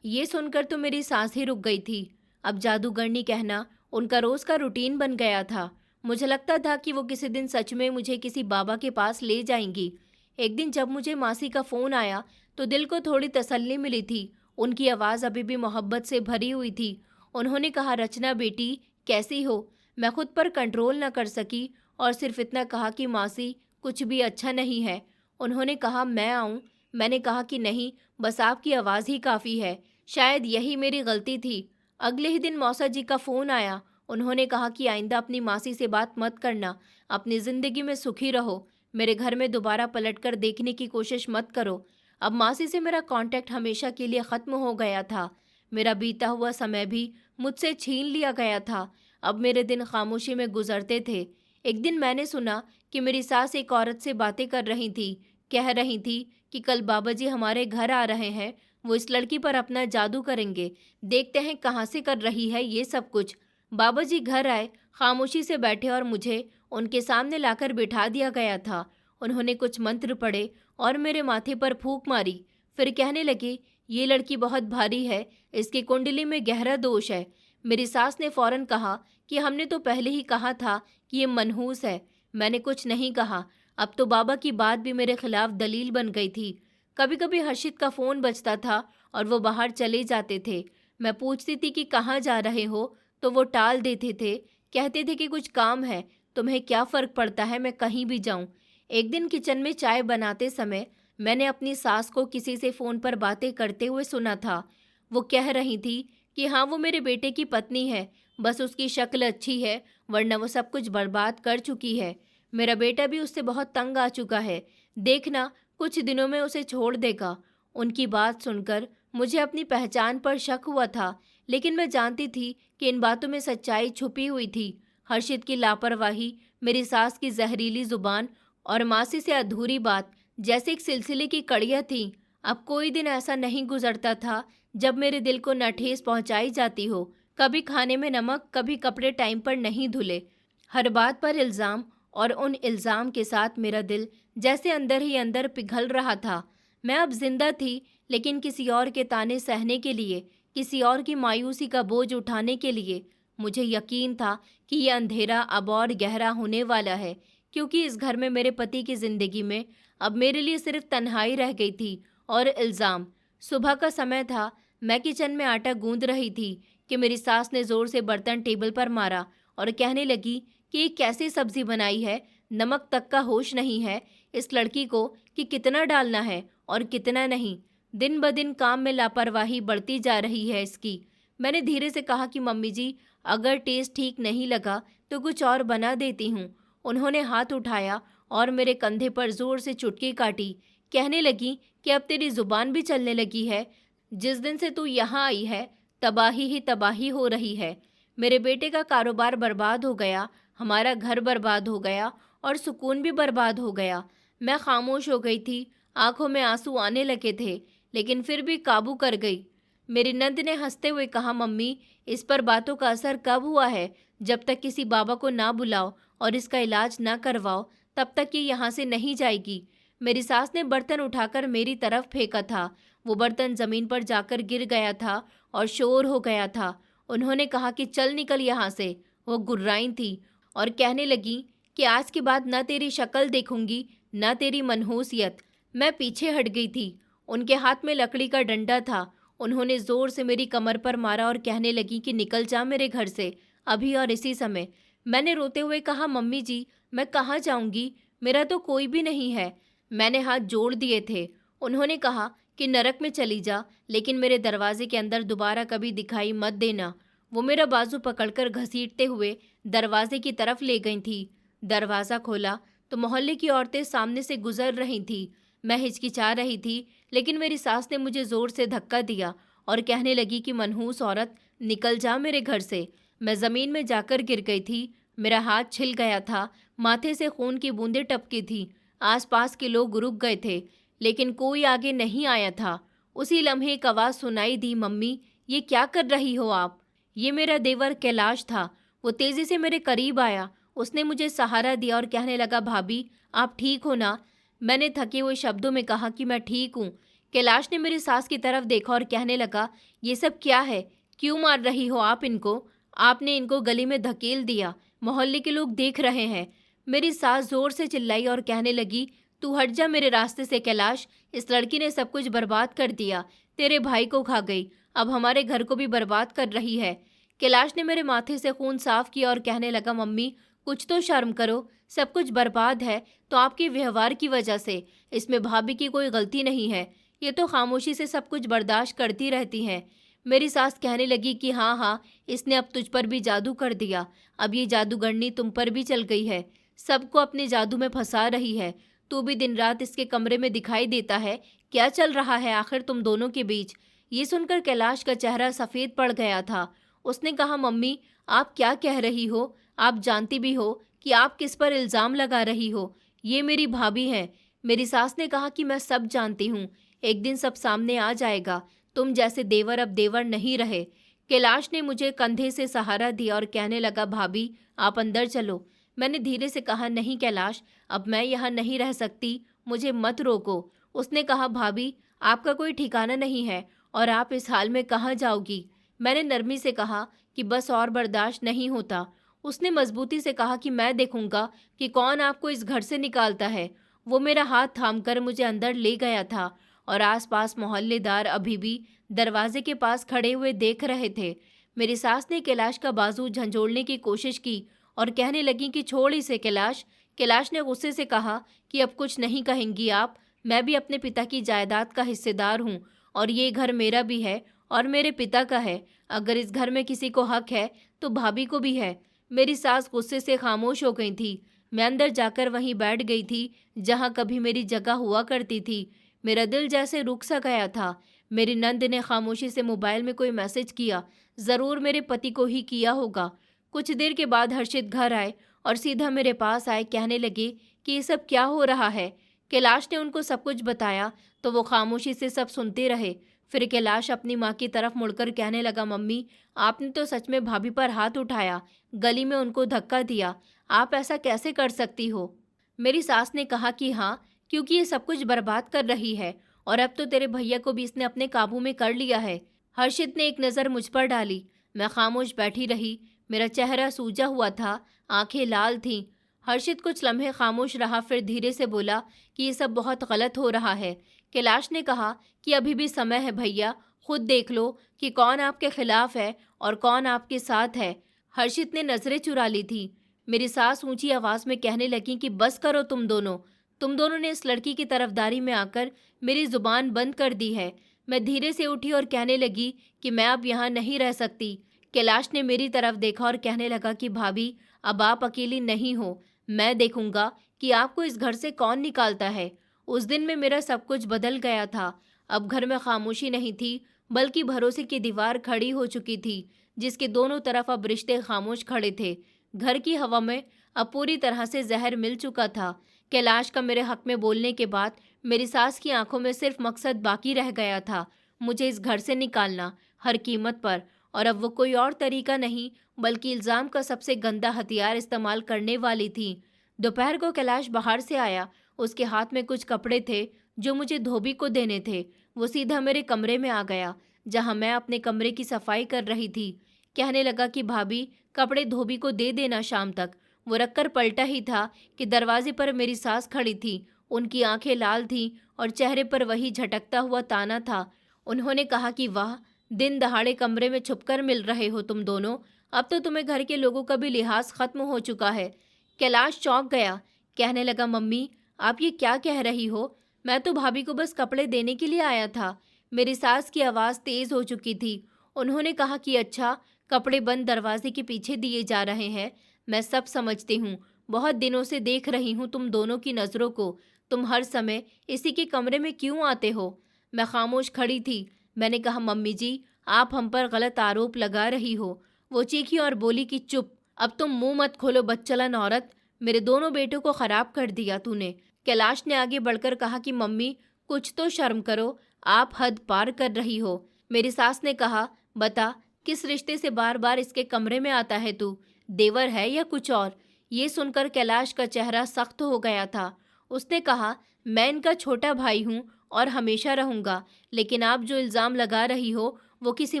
ये सुनकर तो मेरी सांस ही रुक गई थी। अब जादूगरनी कहना उनका रोज़ का रूटीन बन गया था। मुझे लगता था कि वो किसी दिन सच में मुझे किसी बाबा के पास ले जाएंगी। एक दिन जब मुझे मासी का फ़ोन आया तो दिल को थोड़ी तसल्ली मिली थी। उनकी आवाज़ अभी भी मोहब्बत से भरी हुई थी। उन्होंने कहा, रचना बेटी, कैसी हो? मैं खुद पर कंट्रोल न कर सकी और सिर्फ इतना कहा कि मासी, कुछ भी अच्छा नहीं है। उन्होंने कहा, मैं आऊँ? मैंने कहा कि नहीं, बस आपकी आवाज़ ही काफ़ी है। शायद यही मेरी गलती थी। अगले ही दिन मौसा जी का फ़ोन आया। उन्होंने कहा कि आइंदा अपनी मासी से बात मत करना, अपनी ज़िंदगी में सुखी रहो, मेरे घर में दोबारा पलटकर देखने की कोशिश मत करो। अब मासी से मेरा कांटेक्ट हमेशा के लिए ख़त्म हो गया था। मेरा बीता हुआ समय भी मुझसे छीन लिया गया था। अब मेरे दिन खामोशी में गुजरते थे। एक दिन मैंने सुना कि मेरी सास एक औरत से बातें कर रही थी। कह रही थी कि कल बाबा जी हमारे घर आ रहे हैं, वो इस लड़की पर अपना जादू करेंगे। देखते हैं कहाँ से कर रही है ये सब कुछ। बाबा जी घर आए, खामोशी से बैठे और मुझे उनके सामने लाकर बिठा दिया गया था। उन्होंने कुछ मंत्र पढ़े और मेरे माथे पर फूंक मारी। फिर कहने लगे, ये लड़की बहुत भारी है, इसकी कुंडली में गहरा दोष है। मेरी सास ने फौरन कहा कि हमने तो पहले ही कहा था कि ये मनहूस है। मैंने कुछ नहीं कहा। अब तो बाबा की बात भी मेरे खिलाफ दलील बन गई थी। कभी कभी हर्षित का फ़ोन बजता था और वो बाहर चले जाते थे। मैं पूछती थी कि कहाँ जा रहे हो, तो वो टाल देते थे। कहते थे कि कुछ काम है, तुम्हें क्या फ़र्क पड़ता है मैं कहीं भी जाऊँ। एक दिन किचन में चाय बनाते समय मैंने अपनी सास को किसी से फ़ोन पर बातें करते हुए सुना था। वो कह रही थी कि हाँ, वो मेरे बेटे की पत्नी है, बस उसकी शक्ल अच्छी है, वरना वो सब कुछ बर्बाद कर चुकी है। मेरा बेटा भी उससे बहुत तंग आ चुका है, देखना कुछ दिनों में उसे छोड़ देगा। उनकी बात सुनकर मुझे अपनी पहचान पर शक हुआ था, लेकिन मैं जानती थी कि इन बातों में सच्चाई छुपी हुई थी। हर्षित की लापरवाही, मेरी सास की जहरीली जुबान और मासी से अधूरी बात जैसे एक सिलसिले की कड़ियाँ थीं। अब कोई दिन ऐसा नहीं गुजरता था जब मेरे दिल को न ठेस पहुंचाई जाती हो। कभी खाने में नमक, कभी कपड़े टाइम पर नहीं धुले, हर बात पर इल्ज़ाम, और उन इल्ज़ाम के साथ मेरा दिल जैसे अंदर ही अंदर पिघल रहा था। मैं अब जिंदा थी, लेकिन किसी और के ताने सहने के लिए, किसी और की मायूसी का बोझ उठाने के लिए। मुझे यकीन था कि यह अंधेरा अब और गहरा होने वाला है, क्योंकि इस घर में मेरे पति की ज़िंदगी में अब मेरे लिए सिर्फ तन्हाई रह गई थी और इल्ज़ाम। सुबह का समय था, मैं किचन में आटा गूंद रही थी कि मेरी सास ने ज़ोर से बर्तन टेबल पर मारा और कहने लगी कि ये कैसी सब्जी बनाई है, नमक तक का होश नहीं है इस लड़की को कि कितना डालना है और कितना नहीं। दिन ब दिन काम में लापरवाही बढ़ती जा रही है इसकी। मैंने धीरे से कहा कि मम्मी जी, अगर टेस्ट ठीक नहीं लगा तो कुछ और बना देती हूँ। उन्होंने हाथ उठाया और मेरे कंधे पर जोर से चुटकी काटी। कहने लगी कि अब तेरी जुबान भी चलने लगी है। जिस दिन से तू यहाँ आई है, तबाही ही तबाही हो रही है। मेरे बेटे का कारोबार बर्बाद हो गया, हमारा घर बर्बाद हो गया और सुकून भी बर्बाद हो गया। मैं खामोश हो गई थी, आंखों में आंसू आने लगे थे, लेकिन फिर भी काबू कर गई। मेरी नंद ने हंसते हुए कहा, मम्मी, इस पर बातों का असर कब हुआ है? जब तक किसी बाबा को ना बुलाओ और इसका इलाज ना करवाओ, तब तक ये यहाँ से नहीं जाएगी। मेरी सास ने बर्तन उठाकर मेरी तरफ फेंका था। वो बर्तन जमीन पर जाकर गिर गया था और शोर हो गया था। उन्होंने कहा कि चल निकल यहाँ से। वो गुर्राई थी और कहने लगी कि आज के बाद न तेरी शक्ल देखूंगी, न तेरी मनहूसियत। मैं पीछे हट गई थी। उनके हाथ में लकड़ी का डंडा था। उन्होंने जोर से मेरी कमर पर मारा और कहने लगी कि निकल जा मेरे घर से, अभी और इसी समय। मैंने रोते हुए कहा, मम्मी जी, मैं कहाँ जाऊंगी, मेरा तो कोई भी नहीं है। मैंने हाथ जोड़ दिए थे। उन्होंने कहा कि नरक में चली जा, लेकिन मेरे दरवाजे के अंदर दोबारा कभी दिखाई मत देना। वो मेरा बाजू पकड़कर घसीटते हुए दरवाजे की तरफ ले गई थी। दरवाज़ा खोला तो मोहल्ले की औरतें सामने से गुजर रही थी। मैं हिचकिचा रही थी, लेकिन मेरी सास ने मुझे ज़ोर से धक्का दिया और कहने लगी कि मनहूस औरत, निकल जा मेरे घर से। मैं ज़मीन में जाकर गिर गई थी। मेरा हाथ छिल गया था, माथे से खून की बूंदें टपकी थी। आसपास के लोग रुक गए थे, लेकिन कोई आगे नहीं आया था। उसी लम्हे एक आवाज़ सुनाई दी, मम्मी, ये क्या कर रही हो आप? ये मेरा देवर कैलाश था। वो तेज़ी से मेरे करीब आया। उसने मुझे सहारा दिया और कहने लगा, भाभी, आप ठीक हो ना? मैंने थके हुए शब्दों में कहा कि मैं ठीक हूँ। कैलाश ने मेरी सास की तरफ देखा और कहने लगा, ये सब क्या है? क्यों मार रही हो आप इनको? आपने इनको गली में धकेल दिया, मोहल्ले के लोग देख रहे हैं। मेरी सास जोर से चिल्लाई और कहने लगी, तू हट जा मेरे रास्ते से कैलाश। इस लड़की ने सब कुछ बर्बाद कर दिया, तेरे भाई को खा गई, अब हमारे घर को भी बर्बाद कर रही है। कैलाश ने मेरे माथे से खून साफ किया और कहने लगा, मम्मी, कुछ तो शर्म करो, सब कुछ बर्बाद है तो आपके व्यवहार की वजह से। इसमें भाभी की कोई गलती नहीं है, ये तो खामोशी से सब कुछ बर्दाश्त करती रहती हैं। मेरी सास कहने लगी कि हाँ हाँ, इसने अब तुझ पर भी जादू कर दिया। अब ये जादूगरनी तुम पर भी चल गई है, सबको अपने जादू में फंसा रही है। तू भी दिन रात इसके कमरे में दिखाई देता है। क्या चल रहा है आखिर तुम दोनों के बीच? ये सुनकर कैलाश का चेहरा सफ़ेद पड़ गया था। उसने कहा, मम्मी आप क्या कह रही हो? आप जानती भी हो कि आप किस पर इल्ज़ाम लगा रही हो। ये मेरी भाभी हैं। मेरी सास ने कहा कि मैं सब जानती हूँ, एक दिन सब सामने आ जाएगा। तुम जैसे देवर अब देवर नहीं रहे। कैलाश ने मुझे कंधे से सहारा दिया और कहने लगा, भाभी आप अंदर चलो। मैंने धीरे से कहा, नहीं कैलाश, अब मैं यहाँ नहीं रह सकती, मुझे मत रोको। उसने कहा, भाभी आपका कोई ठिकाना नहीं है और आप इस हाल में कहाँ जाओगी? मैंने नरमी से कहा कि बस और बर्दाश्त नहीं होता। उसने मजबूती से कहा कि मैं देखूंगा कि कौन आपको इस घर से निकालता है। वो मेरा हाथ थामकर मुझे अंदर ले गया था और आसपास मोहल्लेदार अभी भी दरवाजे के पास खड़े हुए देख रहे थे। मेरी सास ने कैलाश का बाजू झंझोड़ने की कोशिश की और कहने लगी कि छोड़ इसे कैलाश। कैलाश ने गुस्से से कहा कि अब कुछ नहीं कहेंगी आप, मैं भी अपने पिता की जायदाद का हिस्सेदार हूँ और ये घर मेरा भी है और मेरे पिता का है। अगर इस घर में किसी को हक है तो भाभी को भी है। मेरी सास गुस्से से खामोश हो गई थी। मैं अंदर जाकर वहीं बैठ गई थी जहाँ कभी मेरी जगह हुआ करती थी। मेरा दिल जैसे रुक सा गया था। मेरी नंद ने खामोशी से मोबाइल में कोई मैसेज किया, ज़रूर मेरे पति को ही किया होगा। कुछ देर के बाद हर्षित घर आए और सीधा मेरे पास आए, कहने लगे कि ये सब क्या हो रहा है। कैलाश ने उनको सब कुछ बताया तो वो खामोशी से सब सुनते रहे। फिर कैलाश अपनी माँ की तरफ मुड़कर कहने लगा, मम्मी आपने तो सच में भाभी पर हाथ उठाया, गली में उनको धक्का दिया। आप ऐसा कैसे कर सकती हो? मेरी सास ने कहा कि हाँ, क्योंकि ये सब कुछ बर्बाद कर रही है और अब तो तेरे भैया को भी इसने अपने काबू में कर लिया है। हर्षित ने एक नज़र मुझ पर डाली। मैं खामोश बैठी रही। मेरा चेहरा सूजा हुआ था, आंखें लाल थीं। हर्षित कुछ लम्हे खामोश रहा, फिर धीरे से बोला कि ये सब बहुत गलत हो रहा है। कैलाश ने कहा कि अभी भी समय है भैया, खुद देख लो कि कौन आपके खिलाफ है और कौन आपके साथ है। हर्षित ने नज़रें चुरा ली थी। मेरी सास ऊंची आवाज़ में कहने लगी कि बस करो तुम दोनों ने इस लड़की की तरफदारी में आकर मेरी ज़ुबान बंद कर दी है। मैं धीरे से उठी और कहने लगी कि मैं अब यहाँ नहीं रह सकती। कैलाश ने मेरी तरफ देखा और कहने लगा कि भाभी अब आप अकेली नहीं हो, मैं देखूंगा कि आपको इस घर से कौन निकालता है। उस दिन में मेरा सब कुछ बदल गया था। अब घर में खामोशी नहीं थी, बल्कि भरोसे की दीवार खड़ी हो चुकी थी, जिसके दोनों तरफ अब रिश्ते खामोश खड़े थे। घर की हवा में अब पूरी तरह से जहर मिल चुका था। कैलाश का मेरे हक में बोलने के बाद मेरी सास की आंखों में सिर्फ मकसद बाकी रह गया था, मुझे इस घर से निकालना हर कीमत पर। और अब वो कोई और तरीका नहीं बल्कि इल्ज़ाम का सबसे गंदा हथियार इस्तेमाल करने वाली थी। दोपहर को कैलाश बाहर से आया। उसके हाथ में कुछ कपड़े थे जो मुझे धोबी को देने थे। वो सीधा मेरे कमरे में आ गया जहां मैं अपने कमरे की सफाई कर रही थी। कहने लगा कि भाभी कपड़े धोबी को दे देना शाम तक। वो रखकर पलटा ही था कि दरवाजे पर मेरी सास खड़ी थी। उनकी आंखें लाल थीं और चेहरे पर वही झटकता हुआ ताना था। उन्होंने कहा कि वाह, दिन दहाड़े कमरे में छुपकर मिल रहे हो तुम दोनों। अब तो तुम्हें घर के लोगों का भी लिहाज खत्म हो चुका है। कैलाश चौंक गया, कहने लगा, मम्मी आप ये क्या कह रही हो? मैं तो भाभी को बस कपड़े देने के लिए आया था। मेरी सास की आवाज़ तेज हो चुकी थी। उन्होंने कहा कि अच्छा, कपड़े बंद दरवाजे के पीछे दिए जा रहे हैं। मैं सब समझती हूँ, बहुत दिनों से देख रही हूँ तुम दोनों की नज़रों को। तुम हर समय इसी के कमरे में क्यों आते हो? मैं खामोश खड़ी थी। मैंने कहा, मम्मी जी आप हम पर गलत आरोप लगा रही हो। वो चीखी और बोली कि चुप, अब तुम मुंह मत खोलो बदचलन औरत, मेरे दोनों बेटों को खराब कर दिया तूने। कैलाश ने आगे बढ़कर कहा कि मम्मी कुछ तो शर्म करो, आप हद पार कर रही हो। मेरी सास ने कहा, बता किस रिश्ते से बार बार इसके कमरे में आता है तू? देवर है या कुछ और? ये सुनकर कैलाश का चेहरा सख्त हो गया था। उसने कहा, मैं इनका छोटा भाई हूँ और हमेशा रहूँगा, लेकिन आप जो इल्ज़ाम लगा रही हो वो किसी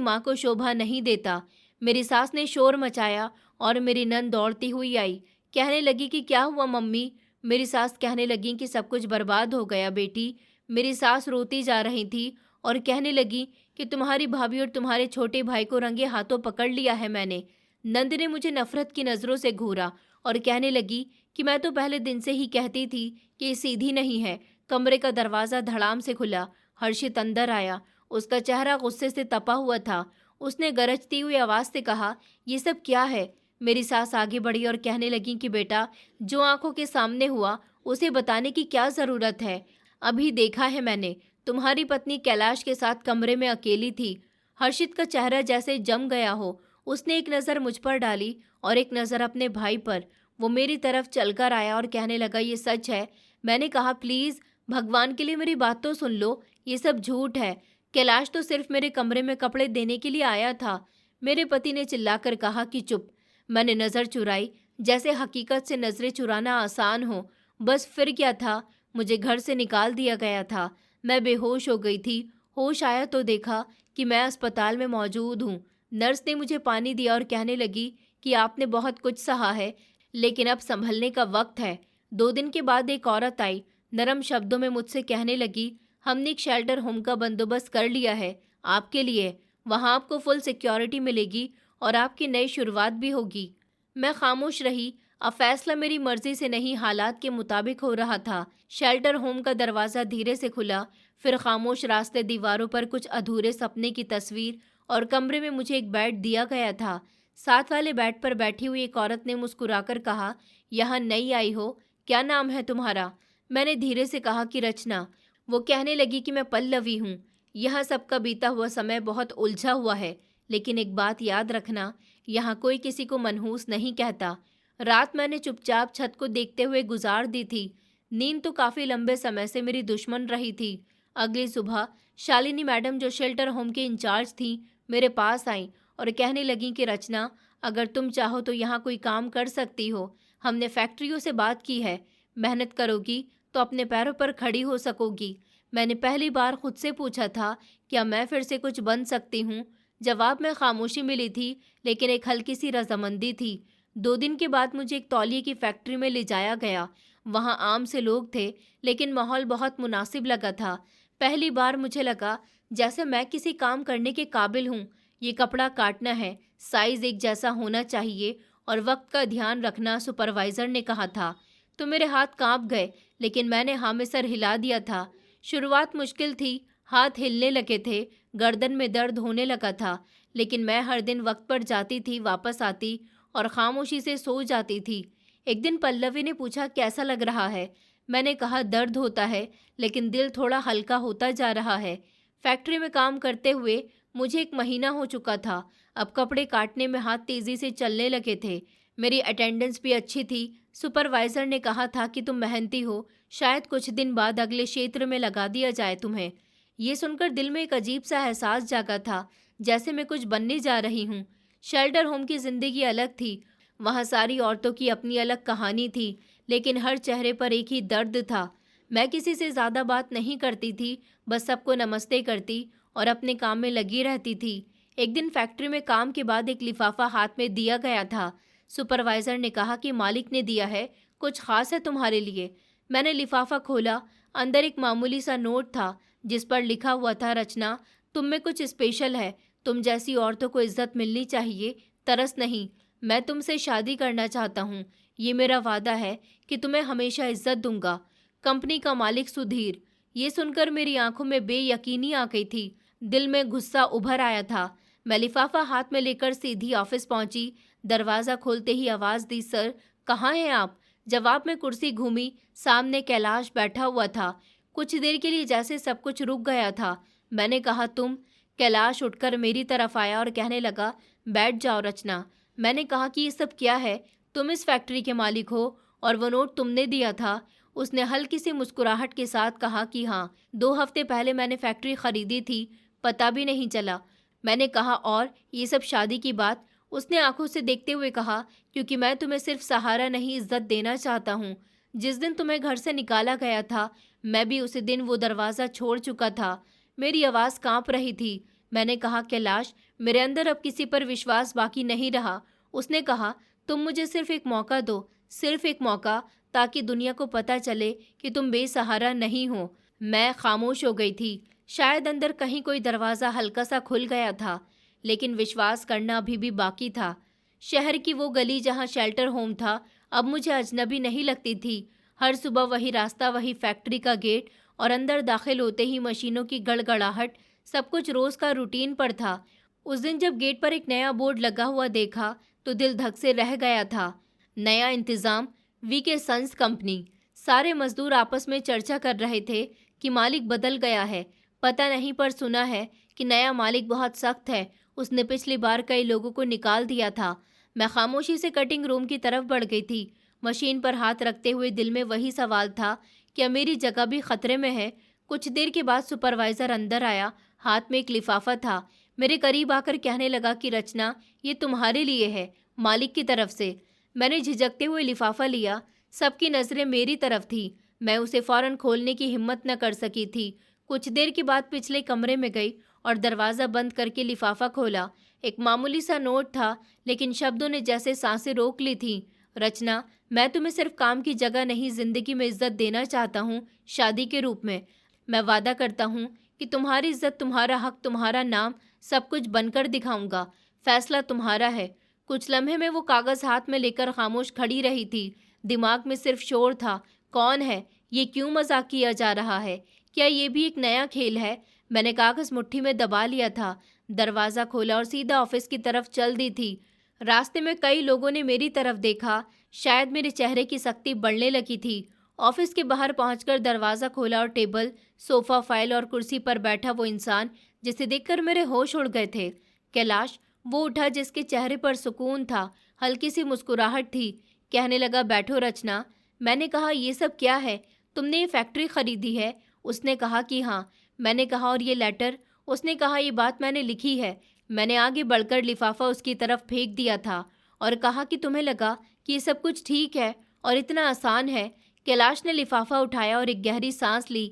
माँ को शोभा नहीं देता। मेरी सास ने शोर मचाया और मेरी नंद दौड़ती हुई आई, कहने लगी कि क्या हुआ मम्मी? मेरी सास कहने लगी कि सब कुछ बर्बाद हो गया बेटी। मेरी सास रोती जा रही थी और कहने लगी कि तुम्हारी भाभी और तुम्हारे छोटे भाई को रंगे हाथों पकड़ लिया है मैंने। नंद ने मुझे नफरत की नज़रों से घूरा और कहने लगी कि मैं तो पहले दिन से ही कहती थी कि ये सीधी नहीं है। कमरे का दरवाज़ा धड़ाम से खुला। हर्षित अंदर आया। उसका चेहरा गुस्से से तपा हुआ था। उसने गरजती हुई आवाज़ से कहा, ये सब क्या है? मेरी सास आगे बढ़ी और कहने लगी कि बेटा, जो आंखों के सामने हुआ उसे बताने की क्या ज़रूरत है? अभी देखा है मैंने, तुम्हारी पत्नी कैलाश के साथ कमरे में अकेली थी। हर्षित का चेहरा जैसे जम गया हो। उसने एक नज़र मुझ पर डाली और एक नज़र अपने भाई पर। वो मेरी तरफ चलकर आया और कहने लगा, ये सच है? मैंने कहा, प्लीज़ भगवान के लिए मेरी बात तो सुन लो, ये सब झूठ है। कैलाश तो सिर्फ मेरे कमरे में कपड़े देने के लिए आया था। मेरे पति ने चिल्लाकर कहा कि चुप। मैंने नज़र चुराई, जैसे हकीकत से नज़रें चुराना आसान हो। बस फिर क्या था, मुझे घर से निकाल दिया गया था। मैं बेहोश हो गई थी। होश आया तो देखा कि मैं अस्पताल में मौजूद हूँ। नर्स ने मुझे पानी दिया और कहने लगी कि आपने बहुत कुछ सहा है, लेकिन अब संभलने का वक्त है। 2 दिन के बाद एक औरत आई, नरम शब्दों में मुझसे कहने लगी, हमने एक शेल्टर होम का बंदोबस्त कर लिया है आपके लिए। वहाँ आपको फुल सिक्योरिटी मिलेगी और आपकी नई शुरुआत भी होगी। मैं खामोश रही। अब फैसला मेरी मर्जी से नहीं, हालात के मुताबिक हो रहा था। शेल्टर होम का दरवाज़ा धीरे से खुला, फिर खामोश रास्ते, दीवारों पर कुछ अधूरे सपने की तस्वीर, और कमरे में मुझे एक बेड दिया गया था। साथ वाले बेड पर बैठी हुई एक औरत ने मुस्कुराकर कहा, यहाँ नई आई हो, क्या नाम है तुम्हारा? मैंने धीरे से कहा कि रचना। वो कहने लगी कि मैं पल्लवी हूँ। यह सबका बीता हुआ समय बहुत उलझा हुआ है, लेकिन एक बात याद रखना, यहाँ कोई किसी को मनहूस नहीं कहता। रात मैंने चुपचाप छत को देखते हुए गुजार दी थी। नींद तो काफ़ी लंबे समय से मेरी दुश्मन रही थी। अगली सुबह शालिनी मैडम, जो शेल्टर होम के इंचार्ज थी, मेरे पास आईं और कहने लगी कि रचना, अगर तुम चाहो तो यहाँ कोई काम कर सकती हो। हमने फैक्ट्रियों से बात की है, मेहनत करोगी तो अपने पैरों पर खड़ी हो सकोगी। मैंने पहली बार खुद से पूछा था, क्या मैं फिर से कुछ बन सकती हूँ? जवाब में खामोशी मिली थी, लेकिन एक हल्की सी रजामंदी थी। 2 दिन के बाद मुझे एक तौलिए की फैक्ट्री में ले जाया गया। वहाँ आम से लोग थे, लेकिन माहौल बहुत मुनासिब लगा था। पहली बार मुझे लगा जैसे मैं किसी काम करने के काबिल हूँ। ये कपड़ा काटना है, साइज एक जैसा होना चाहिए और वक्त का ध्यान रखना, सुपरवाइजर ने कहा था। तो मेरे हाथ कांप गए, लेकिन मैंने हाँ में सर हिला दिया था। शुरुआत मुश्किल थी, हाथ हिलने लगे थे, गर्दन में दर्द होने लगा था, लेकिन मैं हर दिन वक्त पर जाती थी, वापस आती और खामोशी से सो जाती थी। एक दिन पल्लवी ने पूछा, कैसा लग रहा है? मैंने कहा, दर्द होता है, लेकिन दिल थोड़ा हल्का होता जा रहा है। फैक्ट्री में काम करते हुए मुझे 1 महीना हो चुका था। अब कपड़े काटने में हाथ तेजी से चलने लगे थे। मेरी अटेंडेंस भी अच्छी थी। सुपरवाइजर ने कहा था कि तुम मेहनती हो, शायद कुछ दिन बाद अगले क्षेत्र में लगा दिया जाए तुम्हें। ये सुनकर दिल में एक अजीब सा एहसास जागा था, जैसे मैं कुछ बनने जा रही हूँ। शेल्टर होम की जिंदगी अलग थी। वहाँ सारी औरतों की अपनी अलग कहानी थी, लेकिन हर चेहरे पर एक ही दर्द था। मैं किसी से ज़्यादा बात नहीं करती थी, बस सबको नमस्ते करती और अपने काम में लगी रहती थी। एक दिन फैक्ट्री में काम के बाद एक लिफाफा हाथ में दिया गया था। सुपरवाइजर ने कहा कि मालिक ने दिया है, कुछ खास है तुम्हारे लिए। मैंने लिफाफा खोला। अंदर एक मामूली सा नोट था, जिस पर लिखा हुआ था, रचना, तुम में कुछ स्पेशल है। तुम जैसी औरतों को इज्जत मिलनी चाहिए, तरस नहीं। मैं तुमसे शादी करना चाहता हूँ। ये मेरा वादा है कि तुम्हें हमेशा इज्जत दूंगा। कंपनी का मालिक सुधीर। ये सुनकर मेरी आंखों में बेयकीनी आ गई थी। दिल में गुस्सा उभर आया था। मैं लिफाफा हाथ में लेकर सीधी ऑफिस पहुंची। दरवाज़ा खोलते ही आवाज़ दी, सर कहाँ हैं आप? जवाब में कुर्सी घूमी। सामने कैलाश बैठा हुआ था। कुछ देर के लिए जैसे सब कुछ रुक गया था। मैंने कहा, तुम? कैलाश उठकर मेरी तरफ आया और कहने लगा, बैठ जाओ रचना। मैंने कहा कि ये सब क्या है? तुम इस फैक्ट्री के मालिक हो और वो नोट तुमने दिया था? उसने हल्की सी मुस्कुराहट के साथ कहा कि हाँ, 2 हफ्ते पहले मैंने फैक्ट्री खरीदी थी, पता भी नहीं चला। मैंने कहा, और ये सब शादी की बात? उसने आंखों से देखते हुए कहा, क्योंकि मैं तुम्हें सिर्फ सहारा नहीं, इज्जत देना चाहता हूँ। जिस दिन तुम्हें घर से निकाला गया था, मैं भी उसी दिन वो दरवाज़ा छोड़ चुका था। मेरी आवाज़ कांप रही थी। मैंने कहा, कैलाश, मेरे अंदर अब किसी पर विश्वास बाकी नहीं रहा। उसने कहा, तुम मुझे सिर्फ एक मौका दो, सिर्फ एक मौका, ताकि दुनिया को पता चले कि तुम बेसहारा नहीं हो। मैं खामोश हो गई थी। शायद अंदर कहीं कोई दरवाज़ा हल्का सा खुल गया था, लेकिन विश्वास करना अभी भी बाकी था। शहर की वो गली जहाँ शेल्टर होम था, अब मुझे अजनबी नहीं लगती थी। हर सुबह वही रास्ता, वही फैक्ट्री का गेट, और अंदर दाखिल होते ही मशीनों की गड़गड़ाहट, सब कुछ रोज का रूटीन पर था। उस दिन जब गेट पर एक नया बोर्ड लगा हुआ देखा तो दिल धक से रह गया था। नया इंतजाम, वीके सन्स कंपनी। सारे मजदूर आपस में चर्चा कर रहे थे कि मालिक बदल गया है। पता नहीं, पर सुना है कि नया मालिक बहुत सख्त है। उसने पिछली बार कई लोगों को निकाल दिया था। मैं खामोशी से कटिंग रूम की तरफ बढ़ गई थी, मशीन पर हाथ रखते हुए दिल में वही सवाल था, क्या मेरी जगह भी खतरे में है। कुछ देर के बाद सुपरवाइजर अंदर आया, हाथ में एक लिफाफा था। मेरे करीब आकर कहने लगा कि रचना, ये तुम्हारे लिए है, मालिक की तरफ से। मैंने झिझकते हुए लिफाफा लिया। सबकी नज़रें मेरी तरफ थी। मैं उसे फौरन खोलने की हिम्मत न कर सकी थी। कुछ देर के बाद पिछले कमरे में गई और दरवाज़ा बंद करके लिफाफा खोला। एक मामूली सा नोट था, लेकिन शब्दों ने जैसे सांसें रोक ली थीं। रचना, मैं तुम्हें सिर्फ काम की जगह नहीं, जिंदगी में इज्जत देना चाहता हूँ, शादी के रूप में। मैं वादा करता हूँ कि तुम्हारी इज्जत, तुम्हारा हक, तुम्हारा नाम, सब कुछ बनकर दिखाऊंगा। फैसला तुम्हारा है। कुछ लम्हे में वो कागज़ हाथ में लेकर खामोश खड़ी रही थी। दिमाग में सिर्फ शोर था, कौन है ये, क्यों मजाक किया जा रहा है, क्या ये भी एक नया खेल है। मैंने कागज़ मुट्ठी में दबा लिया था, दरवाज़ा खोला और सीधा ऑफिस की तरफ चल दी थी। रास्ते में कई लोगों ने मेरी तरफ देखा। शायद मेरे चेहरे की सख्ती बढ़ने लगी थी। ऑफिस के बाहर पहुंचकर दरवाज़ा खोला और टेबल, सोफ़ा, फाइल और कुर्सी पर बैठा वो इंसान जिसे देखकर मेरे होश उड़ गए थे, कैलाश। वो उठा जिसके चेहरे पर सुकून था, हल्की सी मुस्कुराहट थी। कहने लगा, बैठो रचना। मैंने कहा, ये सब क्या है, तुमने ये फैक्ट्री खरीदी है? उसने कहा कि हाँ। मैंने कहा, और ये लेटर? उसने कहा, ये बात मैंने लिखी है। मैंने आगे बढ़कर लिफाफा उसकी तरफ फेंक दिया था और कहा कि तुम्हें लगा कि ये सब कुछ ठीक है और इतना आसान है। कैलाश ने लिफाफा उठाया और एक गहरी सांस ली।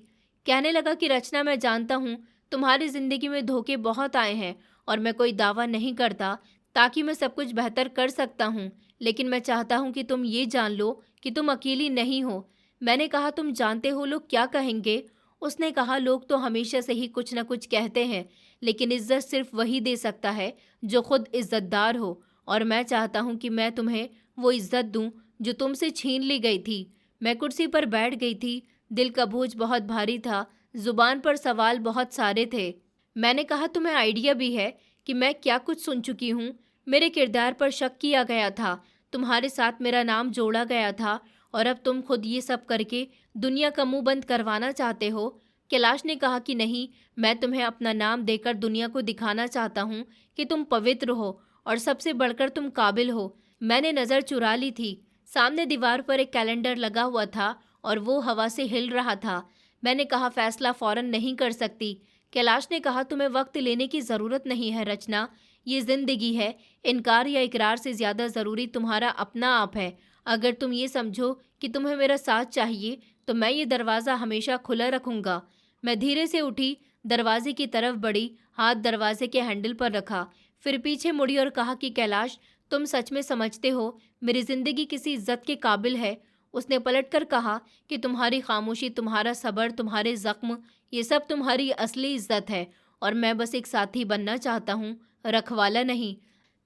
कहने लगा कि रचना, मैं जानता हूँ तुम्हारी ज़िंदगी में धोखे बहुत आए हैं और मैं कोई दावा नहीं करता ताकि मैं सब कुछ बेहतर कर सकता हूँ, लेकिन मैं चाहता हूँ कि तुम ये जान लो कि तुम अकेली नहीं हो। मैंने कहा, तुम जानते हो लोग क्या कहेंगे? उसने कहा, लोग तो हमेशा से ही कुछ न कुछ कहते हैं, लेकिन इज्जत सिर्फ वही दे सकता है जो खुद इज्जतदार हो, और मैं चाहता हूँ कि मैं तुम्हें वो इज्जत दूँ जो तुमसे छीन ली गई थी। मैं कुर्सी पर बैठ गई थी। दिल का बोझ बहुत भारी था, जुबान पर सवाल बहुत सारे थे। मैंने कहा, तुम्हें आइडिया भी है कि मैं क्या कुछ सुन चुकी हूँ? मेरे किरदार पर शक किया गया था, तुम्हारे साथ मेरा नाम जोड़ा गया था, और अब तुम खुद ये सब करके दुनिया का मुंह बंद करवाना चाहते हो। कैलाश ने कहा कि नहीं, मैं तुम्हें अपना नाम देकर दुनिया को दिखाना चाहता हूँ कि तुम पवित्र हो और सबसे बढ़कर तुम काबिल हो। मैंने नज़र चुरा ली थी। सामने दीवार पर एक कैलेंडर लगा हुआ था और वो हवा से हिल रहा था। मैंने कहा, फैसला फौरन नहीं कर सकती। कैलाश ने कहा, तुम्हें वक्त लेने की ज़रूरत नहीं है रचना, ये ज़िंदगी है। इनकार या इकरार से ज़्यादा ज़रूरी तुम्हारा अपना आप है। अगर तुम ये समझो कि तुम्हें मेरा साथ चाहिए तो मैं ये दरवाज़ा हमेशा खुला रखूँगा। मैं धीरे से उठी, दरवाजे की तरफ बढ़ी, हाथ दरवाजे के हैंडल पर रखा, फिर पीछे मुड़ी और कहा कि कैलाश, तुम सच में समझते हो मेरी ज़िंदगी किसी इज्जत के काबिल है? उसने पलटकर कहा कि तुम्हारी खामोशी, तुम्हारा सब्र, तुम्हारे ज़ख्म, ये सब तुम्हारी असली इज्जत है, और मैं बस एक साथी बनना चाहता हूँ, रखवाला नहीं।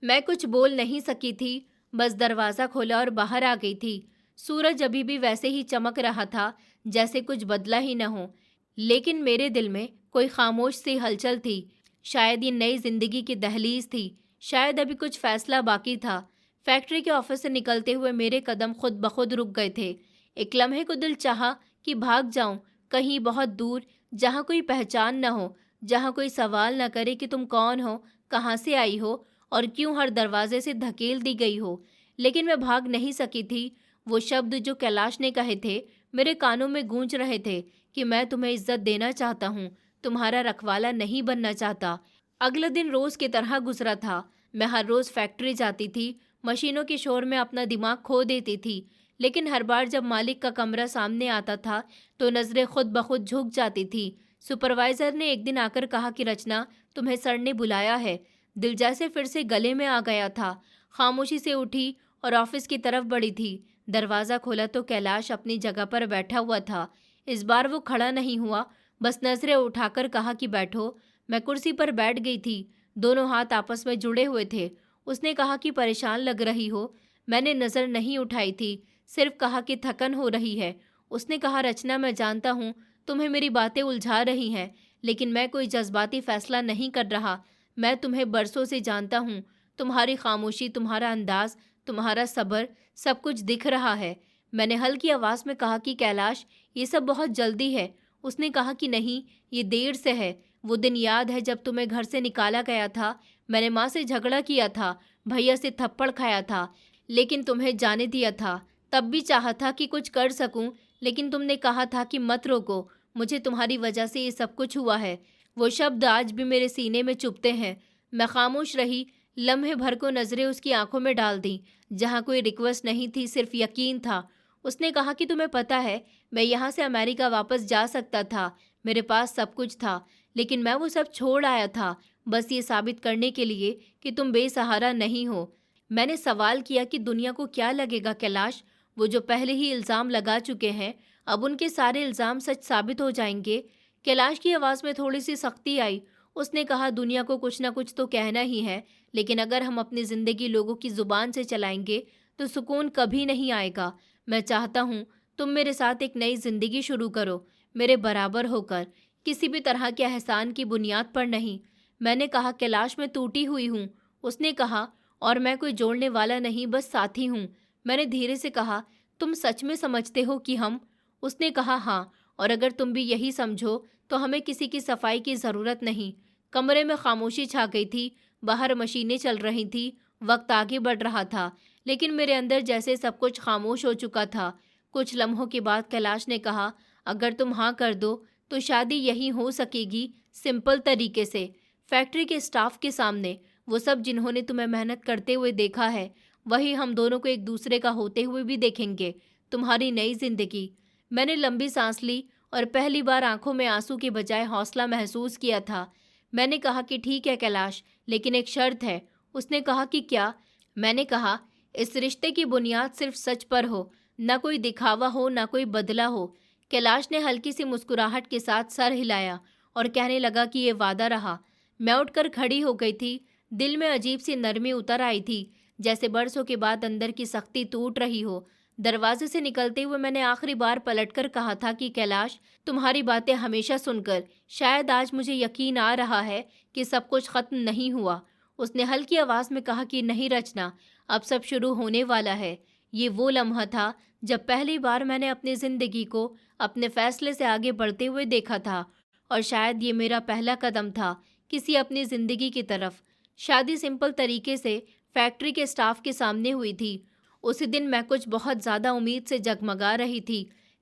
मैं कुछ बोल नहीं सकी थी, बस दरवाज़ा खोला और बाहर आ गई थी। सूरज अभी भी वैसे ही चमक रहा था जैसे कुछ बदला ही न हो, लेकिन मेरे दिल में कोई खामोश सी हलचल थी। शायद ये नई जिंदगी की दहलीज थी, शायद अभी कुछ फैसला बाकी था। फैक्ट्री के ऑफिस से निकलते हुए मेरे कदम खुद ब खुद रुक गए थे। एक लम्हे को दिल चाहा कि भाग जाऊं, कहीं बहुत दूर, जहां कोई पहचान न हो, जहां कोई सवाल न करे कि तुम कौन हो, कहाँ से आई हो और क्यों हर दरवाजे से धकेल दी गई हो। लेकिन मैं भाग नहीं सकी थी। वो शब्द जो कैलाश ने कहे थे मेरे कानों में गूंज रहे थे कि मैं तुम्हें इज्जत देना चाहता हूँ, तुम्हारा रखवाला नहीं बनना चाहता। अगला दिन रोज की तरह गुजरा था। मैं हर रोज फैक्ट्री जाती थी, मशीनों के शोर में अपना दिमाग खो देती थी, लेकिन हर बार जब मालिक का कमरा सामने आता था तो नज़रें खुद ब खुद झुक जाती थी। सुपरवाइजर ने एक दिन आकर कहा कि रचना, तुम्हें सर ने बुलाया है। दिल जैसे फिर से गले में आ गया था। खामोशी से उठी और ऑफिस की तरफ बढ़ी थी। दरवाज़ा खोला तो कैलाश अपनी जगह पर बैठा हुआ था। इस बार वो खड़ा नहीं हुआ, बस नजरें उठाकर कहा कि बैठो। मैं कुर्सी पर बैठ गई थी, दोनों हाथ आपस में जुड़े हुए थे। उसने कहा कि परेशान लग रही हो। मैंने नज़र नहीं उठाई थी, सिर्फ कहा कि थकन हो रही है। उसने कहा, रचना, मैं जानता हूँ तुम्हें मेरी बातें उलझा रही हैं, लेकिन मैं कोई जज्बाती फैसला नहीं कर रहा। मैं तुम्हें बरसों से जानता हूँ। तुम्हारी खामोशी, तुम्हारा अंदाज, तुम्हारा सब्र, सब कुछ दिख रहा है। मैंने हल्की आवाज़ में कहा कि कैलाश, ये सब बहुत जल्दी है। उसने कहा कि नहीं, ये देर से है। वो दिन याद है जब तुम्हें घर से निकाला गया था। मैंने माँ से झगड़ा किया था, भैया से थप्पड़ खाया था, लेकिन तुम्हें जाने दिया था। तब भी चाहा था कि कुछ कर सकूं, लेकिन तुमने कहा था कि मत रोको। मुझे तुम्हारी वजह से ये सब कुछ हुआ है। वो शब्द आज भी मेरे सीने में चुभते हैं। मैं खामोश रही। लम्हे भर को नजरें उसकी आंखों में डाल दी, जहाँ कोई रिक्वेस्ट नहीं थी, सिर्फ यकीन था। उसने कहा कि तुम्हें पता है, मैं यहाँ से अमेरिका वापस जा सकता था। मेरे पास सब कुछ था, लेकिन मैं वो सब छोड़ आया था, बस ये साबित करने के लिए कि तुम बेसहारा नहीं हो। मैंने सवाल किया कि दुनिया को क्या लगेगा कैलाश? वो जो पहले ही इल्ज़ाम लगा चुके हैं, अब उनके सारे इल्ज़ाम सच साबित हो जाएंगे। कैलाश की आवाज़ में थोड़ी सी सख्ती आई। उसने कहा, दुनिया को कुछ ना कुछ तो कहना ही है, लेकिन अगर हम अपनी ज़िंदगी लोगों की ज़ुबान से चलाएंगे तो सुकून कभी नहीं आएगा। मैं चाहता हूँ तुम मेरे साथ एक नई ज़िंदगी शुरू करो, मेरे बराबर होकर, किसी भी तरह के एहसान की बुनियाद पर नहीं। मैंने कहा, कैलाश, मैं टूटी हुई हूँ। उसने कहा, और मैं कोई जोड़ने वाला नहीं, बस साथी हूँ। मैंने धीरे से कहा, तुम सच में समझते हो कि हम? उसने कहा, हाँ, और अगर तुम भी यही समझो तो हमें किसी की सफाई की ज़रूरत नहीं। कमरे में खामोशी छा गई थी। बाहर मशीनें चल रही थी। वक्त आगे बढ़ रहा था, लेकिन मेरे अंदर जैसे सब कुछ खामोश हो चुका था। कुछ लम्हों के बाद कैलाश ने कहा, अगर तुम हाँ कर दो तो शादी यही हो सकेगी, सिंपल तरीके से, फैक्ट्री के स्टाफ के सामने। वो सब जिन्होंने तुम्हें मेहनत करते हुए देखा है, वही हम दोनों को एक दूसरे का होते हुए भी देखेंगे। तुम्हारी नई जिंदगी। मैंने लंबी सांस ली और पहली बार आंखों में आंसू के बजाय हौसला महसूस किया था। मैंने कहा कि ठीक है कैलाश, लेकिन एक शर्त है। उसने कहा कि क्या? मैंने कहा, इस रिश्ते की बुनियाद सिर्फ सच पर हो, न कोई दिखावा हो, न कोई बदला हो। कैलाश ने हल्की सी मुस्कुराहट के साथ सर हिलाया और कहने लगा कि ये वादा रहा। मैं उठकर खड़ी हो गई थी। दिल में अजीब सी नरमी उतर आई थी, जैसे बरसों के बाद अंदर की सख्ती टूट रही हो। दरवाजे से निकलते हुए मैंने आखिरी बार पलटकर कहा था कि कैलाश, तुम्हारी बातें हमेशा सुनकर शायद आज मुझे यकीन आ रहा है कि सब कुछ खत्म नहीं हुआ। उसने हल्की आवाज में कहा कि नहीं रचना, अब सब शुरू होने वाला है। ये वो लम्हा था जब पहली बार मैंने अपनी जिंदगी को अपने फैसले से आगे बढ़ते हुए देखा था, और शायद ये मेरा पहला कदम था किसी अपनी जिंदगी की तरफ। शादी सिंपल तरीके से फैक्ट्री के स्टाफ के सामने हुई थी। उसी दिन मैं कुछ बहुत ज़्यादा उम्मीद से जगमगा रही थी।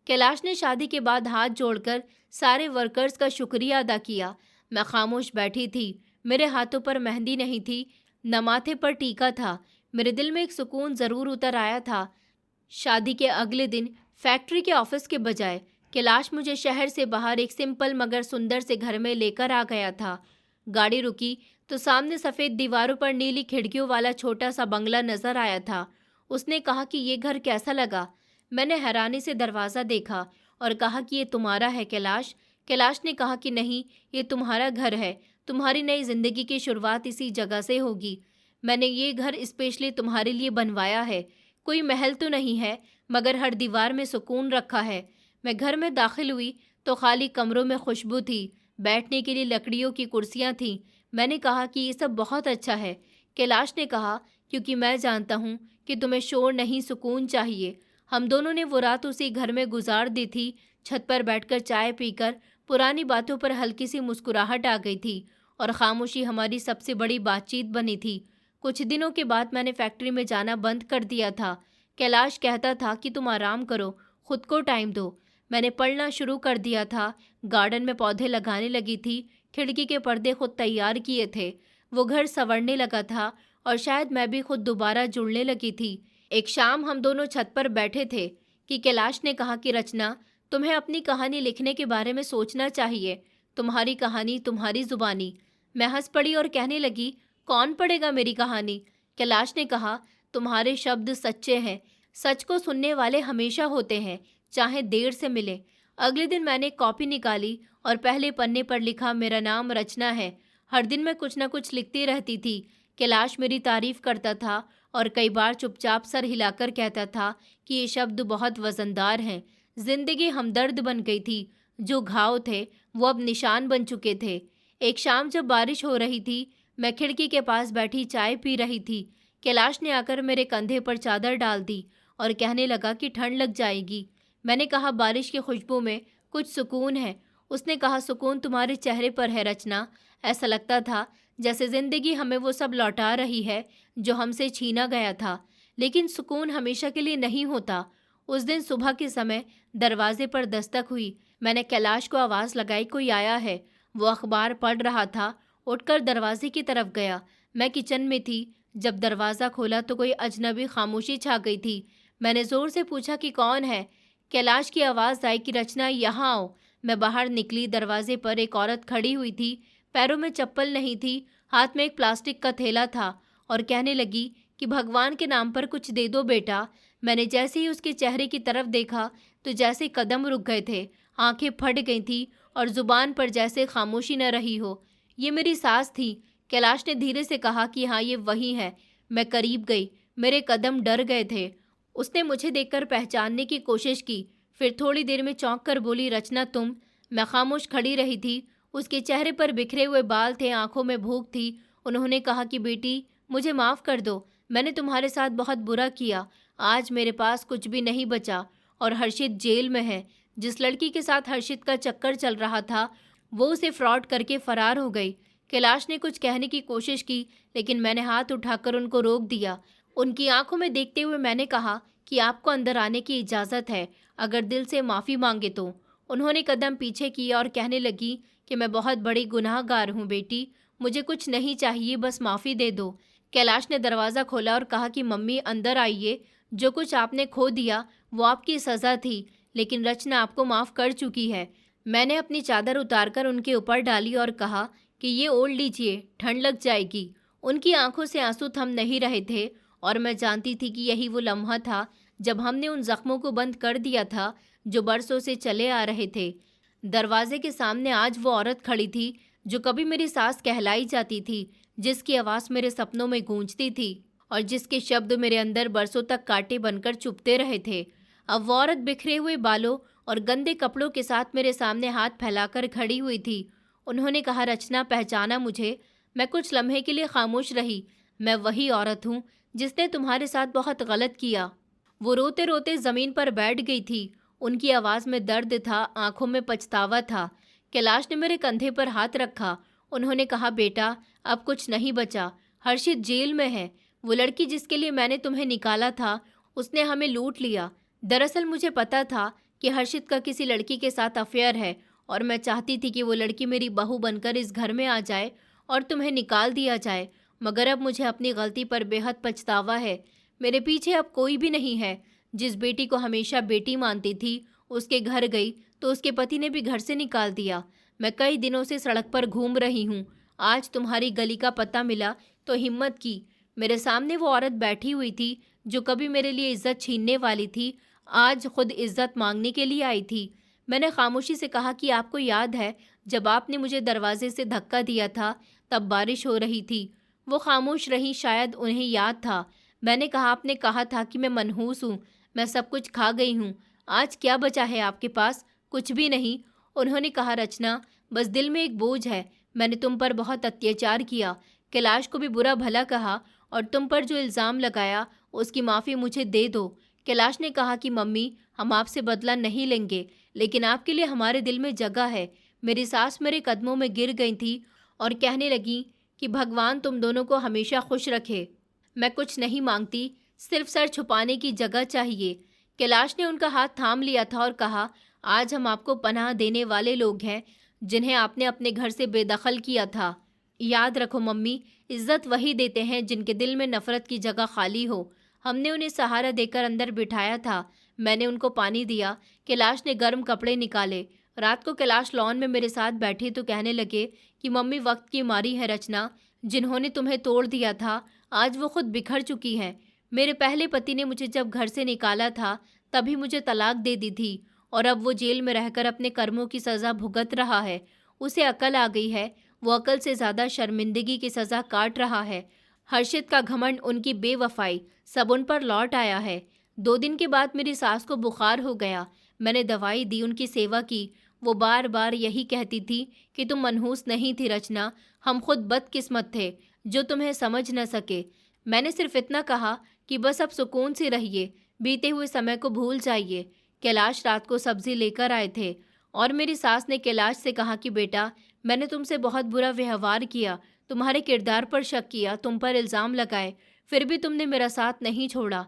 कैलाश ने शादी के बाद हाथ जोड़कर सारे वर्कर्स का शुक्रिया अदा किया। मैं खामोश बैठी थी। मेरे हाथों पर मेहंदी नहीं थी, न माथे पर टीका था। मेरे दिल में एक सुकून ज़रूर उतर आया था। शादी के अगले दिन फैक्ट्री के ऑफिस के बजाय कैलाश मुझे शहर से बाहर एक सिंपल मगर सुंदर से घर में लेकर आ गया था। गाड़ी रुकी तो सामने सफ़ेद दीवारों पर नीली खिड़कियों वाला छोटा सा बंगला नजर आया था। उसने कहा कि ये घर कैसा लगा? मैंने हैरानी से दरवाज़ा देखा और कहा कि ये तुम्हारा है कैलाश? कैलाश ने कहा कि नहीं, ये तुम्हारा घर है। तुम्हारी नई जिंदगी की शुरुआत इसी जगह से होगी। मैंने ये घर स्पेशली तुम्हारे लिए बनवाया है। कोई महल तो नहीं है, मगर हर दीवार में सुकून रखा है। मैं घर में दाखिल हुई तो खाली कमरों में खुशबू थी, बैठने के लिए लकड़ियों की कुर्सियां थीं। मैंने कहा कि ये सब बहुत अच्छा है। कैलाश ने कहा, क्योंकि मैं जानता हूँ कि तुम्हें शोर नहीं, सुकून चाहिए। हम दोनों ने वो रात उसी घर में गुजार दी थी। छत पर बैठकर चाय पीकर पुरानी बातों पर हल्की सी मुस्कुराहट आ गई थी, और खामोशी हमारी सबसे बड़ी बातचीत बनी थी। कुछ दिनों के बाद मैंने फैक्ट्री में जाना बंद कर दिया था। कैलाश कहता था कि तुम आराम करो, खुद को टाइम दो। मैंने पढ़ना शुरू कर दिया था, गार्डन में पौधे लगाने लगी थी, खिड़की के पर्दे खुद तैयार किए थे। वो घर संवरने लगा था और शायद मैं भी खुद दोबारा जुड़ने लगी थी। एक शाम हम दोनों छत पर बैठे थे कि कैलाश ने कहा कि रचना, तुम्हें अपनी कहानी लिखने के बारे में सोचना चाहिए। तुम्हारी कहानी, तुम्हारी जुबानी। मैं हंस पड़ी और कहने लगी, कौन पढ़ेगा मेरी कहानी? कैलाश ने कहा, तुम्हारे शब्द सच्चे हैं। सच को सुनने वाले हमेशा होते हैं, चाहे देर से मिले। अगले दिन मैंने एक कॉपी निकाली और पहले पन्ने पर लिखा, मेरा नाम रचना है। हर दिन मैं कुछ न कुछ लिखती रहती थी। कैलाश मेरी तारीफ करता था और कई बार चुपचाप सर हिलाकर कहता था कि ये शब्द बहुत वजनदार हैं। जिंदगी हमदर्द बन गई थी। जो घाव थे वो अब निशान बन चुके थे। एक शाम जब बारिश हो रही थी, मैं खिड़की के पास बैठी चाय पी रही थी। कैलाश ने आकर मेरे कंधे पर चादर डाल दी और कहने लगा कि ठंड लग जाएगी। मैंने कहा बारिश की खुशबू में कुछ सुकून है। उसने कहा सुकून तुम्हारे चेहरे पर है रचना। ऐसा लगता था जैसे जिंदगी हमें वो सब लौटा रही है जो हमसे छीना गया था। लेकिन सुकून हमेशा के लिए नहीं होता। उस दिन सुबह के समय दरवाजे पर दस्तक हुई। मैंने कैलाश को आवाज़ लगाई, कोई आया है। वो अखबार पढ़ रहा था। उठकर दरवाजे की तरफ गया। मैं किचन में थी। जब दरवाज़ा खोला तो कोई अजनबी खामोशी छा गई थी। मैंने ज़ोर से पूछा कि कौन है। कैलाश की आवाज़ आई कि रचना यहाँ आओ। मैं बाहर निकली। दरवाजे पर एक औरत खड़ी हुई थी। पैरों में चप्पल नहीं थी, हाथ में एक प्लास्टिक का थैला था और कहने लगी कि भगवान के नाम पर कुछ दे दो बेटा। मैंने जैसे ही उसके चेहरे की तरफ देखा तो जैसे कदम रुक गए थे, आंखें फट गई थी और जुबान पर जैसे खामोशी न रही हो। ये मेरी सास थी। कैलाश ने धीरे से कहा कि हाँ ये वही है। मैं करीब गई। मेरे कदम डर गए थे। उसने मुझे देखकर पहचानने की कोशिश की, फिर थोड़ी देर में चौंक कर बोली, रचना तुम। मैं खामोश खड़ी रही थी। उसके चेहरे पर बिखरे हुए बाल थे, आंखों में भूख थी। उन्होंने कहा कि बेटी मुझे माफ़ कर दो, मैंने तुम्हारे साथ बहुत बुरा किया। आज मेरे पास कुछ भी नहीं बचा और हर्षित जेल में है। जिस लड़की के साथ हर्षित का चक्कर चल रहा था वो उसे फ्रॉड करके फरार हो गई। कैलाश ने कुछ कहने की कोशिश की लेकिन मैंने हाथ उठाकर उनको रोक दिया। उनकी आंखों में देखते हुए मैंने कहा कि आपको अंदर आने की इजाज़त है, अगर दिल से माफ़ी मांगे तो। उन्होंने कदम पीछे किया और कहने लगी कि मैं बहुत बड़ी गुनाहगार हूँ बेटी, मुझे कुछ नहीं चाहिए, बस माफ़ी दे दो। कैलाश ने दरवाज़ा खोला और कहा कि मम्मी अंदर आइए। जो कुछ आपने खो दिया वो आपकी सज़ा थी, लेकिन रचना आपको माफ़ कर चुकी है। मैंने अपनी चादर उतारकर उनके ऊपर डाली और कहा कि ये ओढ़ लीजिए, ठंड लग जाएगी। उनकी आंखों से आंसू थम नहीं रहे थे और मैं जानती थी कि यही वो लम्हा था जब हमने उन जख्मों को बंद कर दिया था जो बरसों से चले आ रहे थे। दरवाजे के सामने आज वो औरत खड़ी थी जो कभी मेरी सास कहलाई जाती थी, जिसकी आवाज़ मेरे सपनों में गूंजती थी और जिसके शब्द मेरे अंदर बरसों तक कांटे बनकर चुभते रहे थे। अब वो औरत बिखरे हुए बालों और गंदे कपड़ों के साथ मेरे सामने हाथ फैलाकर खड़ी हुई थी। उन्होंने कहा, रचना पहचाना मुझे? मैं कुछ लम्हे के लिए खामोश रही। मैं वही औरत हूँ जिसने तुम्हारे साथ बहुत गलत किया। वो रोते रोते ज़मीन पर बैठ गई थी। उनकी आवाज़ में दर्द था, आंखों में पछतावा था। कैलाश ने मेरे कंधे पर हाथ रखा। उन्होंने कहा, बेटा अब कुछ नहीं बचा। हर्षित जेल में है। वो लड़की जिसके लिए मैंने तुम्हें निकाला था उसने हमें लूट लिया। दरअसल मुझे पता था कि हर्षित का किसी लड़की के साथ अफेयर है और मैं चाहती थी कि वो लड़की मेरी बहू बनकर इस घर में आ जाए और तुम्हें निकाल दिया जाए। मगर अब मुझे अपनी गलती पर बेहद पछतावा है। मेरे पीछे अब कोई भी नहीं है। जिस बेटी को हमेशा बेटी मानती थी उसके घर गई तो उसके पति ने भी घर से निकाल दिया। मैं कई दिनों से सड़क पर घूम रही हूँ। आज तुम्हारी गली का पता मिला तो हिम्मत की। मेरे सामने वो औरत बैठी हुई थी जो कभी मेरे लिए इज्जत छीनने वाली थी, आज खुद इज्जत मांगने के लिए आई थी। मैंने खामोशी से कहा कि आपको याद है जब आपने मुझे दरवाजे से धक्का दिया था, तब बारिश हो रही थी। वो खामोश रही, शायद उन्हें याद था। मैंने कहा, आपने कहा था कि मैं मनहूस हूँ, मैं सब कुछ खा गई हूँ। आज क्या बचा है आपके पास? कुछ भी नहीं। उन्होंने कहा, रचना बस दिल में एक बोझ है। मैंने तुम पर बहुत अत्याचार किया, कैलाश को भी बुरा भला कहा और तुम पर जो इल्ज़ाम लगाया उसकी माफ़ी मुझे दे दो। कैलाश ने कहा कि मम्मी हम आपसे बदला नहीं लेंगे, लेकिन आपके लिए हमारे दिल में जगह है। मेरी सास मेरे कदमों में गिर गई थी और कहने लगी कि भगवान तुम दोनों को हमेशा खुश रखे। मैं कुछ नहीं मांगती, सिर्फ सर छुपाने की जगह चाहिए। कैलाश ने उनका हाथ थाम लिया था और कहा, आज हम आपको पनाह देने वाले लोग हैं जिन्हें आपने अपने घर से बेदखल किया था। याद रखो मम्मी, इज्जत वही देते हैं जिनके दिल में नफरत की जगह खाली हो। हमने उन्हें सहारा देकर अंदर बिठाया था। मैंने उनको पानी दिया। कैलाश ने गर्म कपड़े निकाले। रात को कैलाश लॉन में मेरे साथ बैठे तो कहने लगे कि मम्मी वक्त की मारी है रचना, जिन्होंने तुम्हें तोड़ दिया था आज वो खुद बिखर चुकी हैं। मेरे पहले पति ने मुझे जब घर से निकाला था तभी मुझे तलाक दे दी थी और अब वो जेल में रहकर अपने कर्मों की सज़ा भुगत रहा है। उसे अकल आ गई है। वो अकल से ज़्यादा शर्मिंदगी की सज़ा काट रहा है। हर्षित का घमंड, उनकी बेवफाई, सब उन पर लौट आया है। 2 दिन के बाद मेरी सास को बुखार हो गया। मैंने दवाई दी, उनकी सेवा की। वो बार बार यही कहती थी कि तुम मनहूस नहीं थी रचना, हम खुद बदकिस्मत थे जो तुम्हें समझ न सके। मैंने सिर्फ इतना कहा कि बस अब सुकून से रहिए, बीते हुए समय को भूल जाइए। कैलाश रात को सब्जी लेकर आए थे और मेरी सास ने कैलाश से कहा कि बेटा, मैंने तुमसे बहुत बुरा व्यवहार किया, तुम्हारे किरदार पर शक किया, तुम पर इल्ज़ाम लगाए, फिर भी तुमने मेरा साथ नहीं छोड़ा।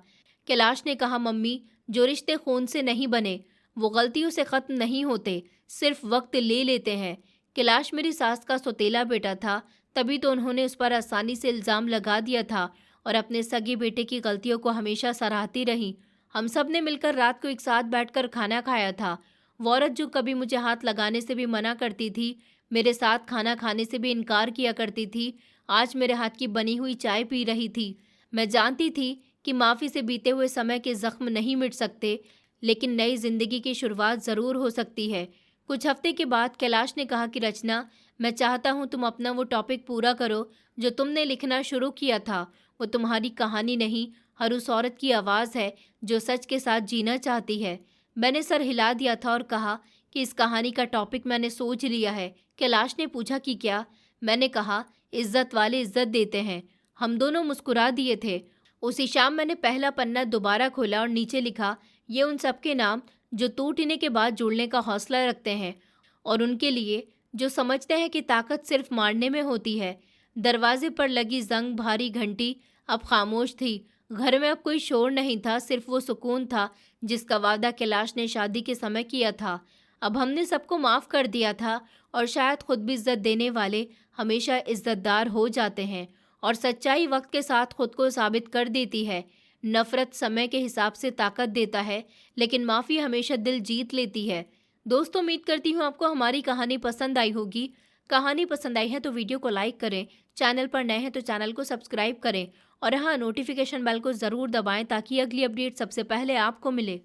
कैलाश ने कहा मम्मी, जो रिश्ते खून से नहीं बने वो गलतियों से ख़त्म नहीं होते, सिर्फ वक्त ले लेते हैं। कैलाश मेरी सास का सौतेला बेटा था, तभी तो उन्होंने उस पर आसानी से इल्ज़ाम लगा दिया था और अपने सगे बेटे की गलतियों को हमेशा सराहती रही। हम सब ने मिलकर रात को एक साथ बैठकर खाना खाया था। वो औरत जो कभी मुझे हाथ लगाने से भी मना करती थी, मेरे साथ खाना खाने से भी इनकार किया करती थी, आज मेरे हाथ की बनी हुई चाय पी रही थी। मैं जानती थी कि माफ़ी से बीते हुए समय के ज़ख्म नहीं मिट सकते, लेकिन नई ज़िंदगी की शुरुआत ज़रूर हो सकती है। कुछ हफ्ते के बाद कैलाश ने कहा कि रचना, मैं चाहता हूँ तुम अपना वो टॉपिक पूरा करो जो तुमने लिखना शुरू किया था। वो तुम्हारी कहानी नहीं, हर उस औरत की आवाज़ है जो सच के साथ जीना चाहती है। मैंने सर हिला दिया था और कहा कि इस कहानी का टॉपिक मैंने सोच लिया है। कैलाश ने पूछा कि क्या? मैंने कहा, इज्जत वाले इज्जत देते हैं। हम दोनों मुस्कुरा दिए थे। उसी शाम मैंने पहला पन्ना दोबारा खोला और नीचे लिखा, ये उन सबके नाम जो टूटने के बाद जुड़ने का हौसला रखते हैं और उनके लिए जो समझते हैं कि ताकत सिर्फ मारने में होती है। दरवाजे पर लगी जंग भारी घंटी अब खामोश थी। घर में अब कोई शोर नहीं था, सिर्फ वो सुकून था जिसका वादा कैलाश ने शादी के समय किया था। अब हमने सबको माफ़ कर दिया था और शायद खुद भी इज्जत देने वाले हमेशा इज्जतदार हो जाते हैं और सच्चाई वक्त के साथ खुद को साबित कर देती है। नफ़रत समय के हिसाब से ताकत देता है, लेकिन माफ़ी हमेशा दिल जीत लेती है। दोस्तों, उम्मीद करती हूँ आपको हमारी कहानी पसंद आई होगी। कहानी पसंद आई है तो वीडियो को लाइक करें, चैनल पर नए हैं तो चैनल को सब्सक्राइब करें और हाँ, नोटिफिकेशन बेल को ज़रूर दबाएं ताकि अगली अपडेट सबसे पहले आपको मिले।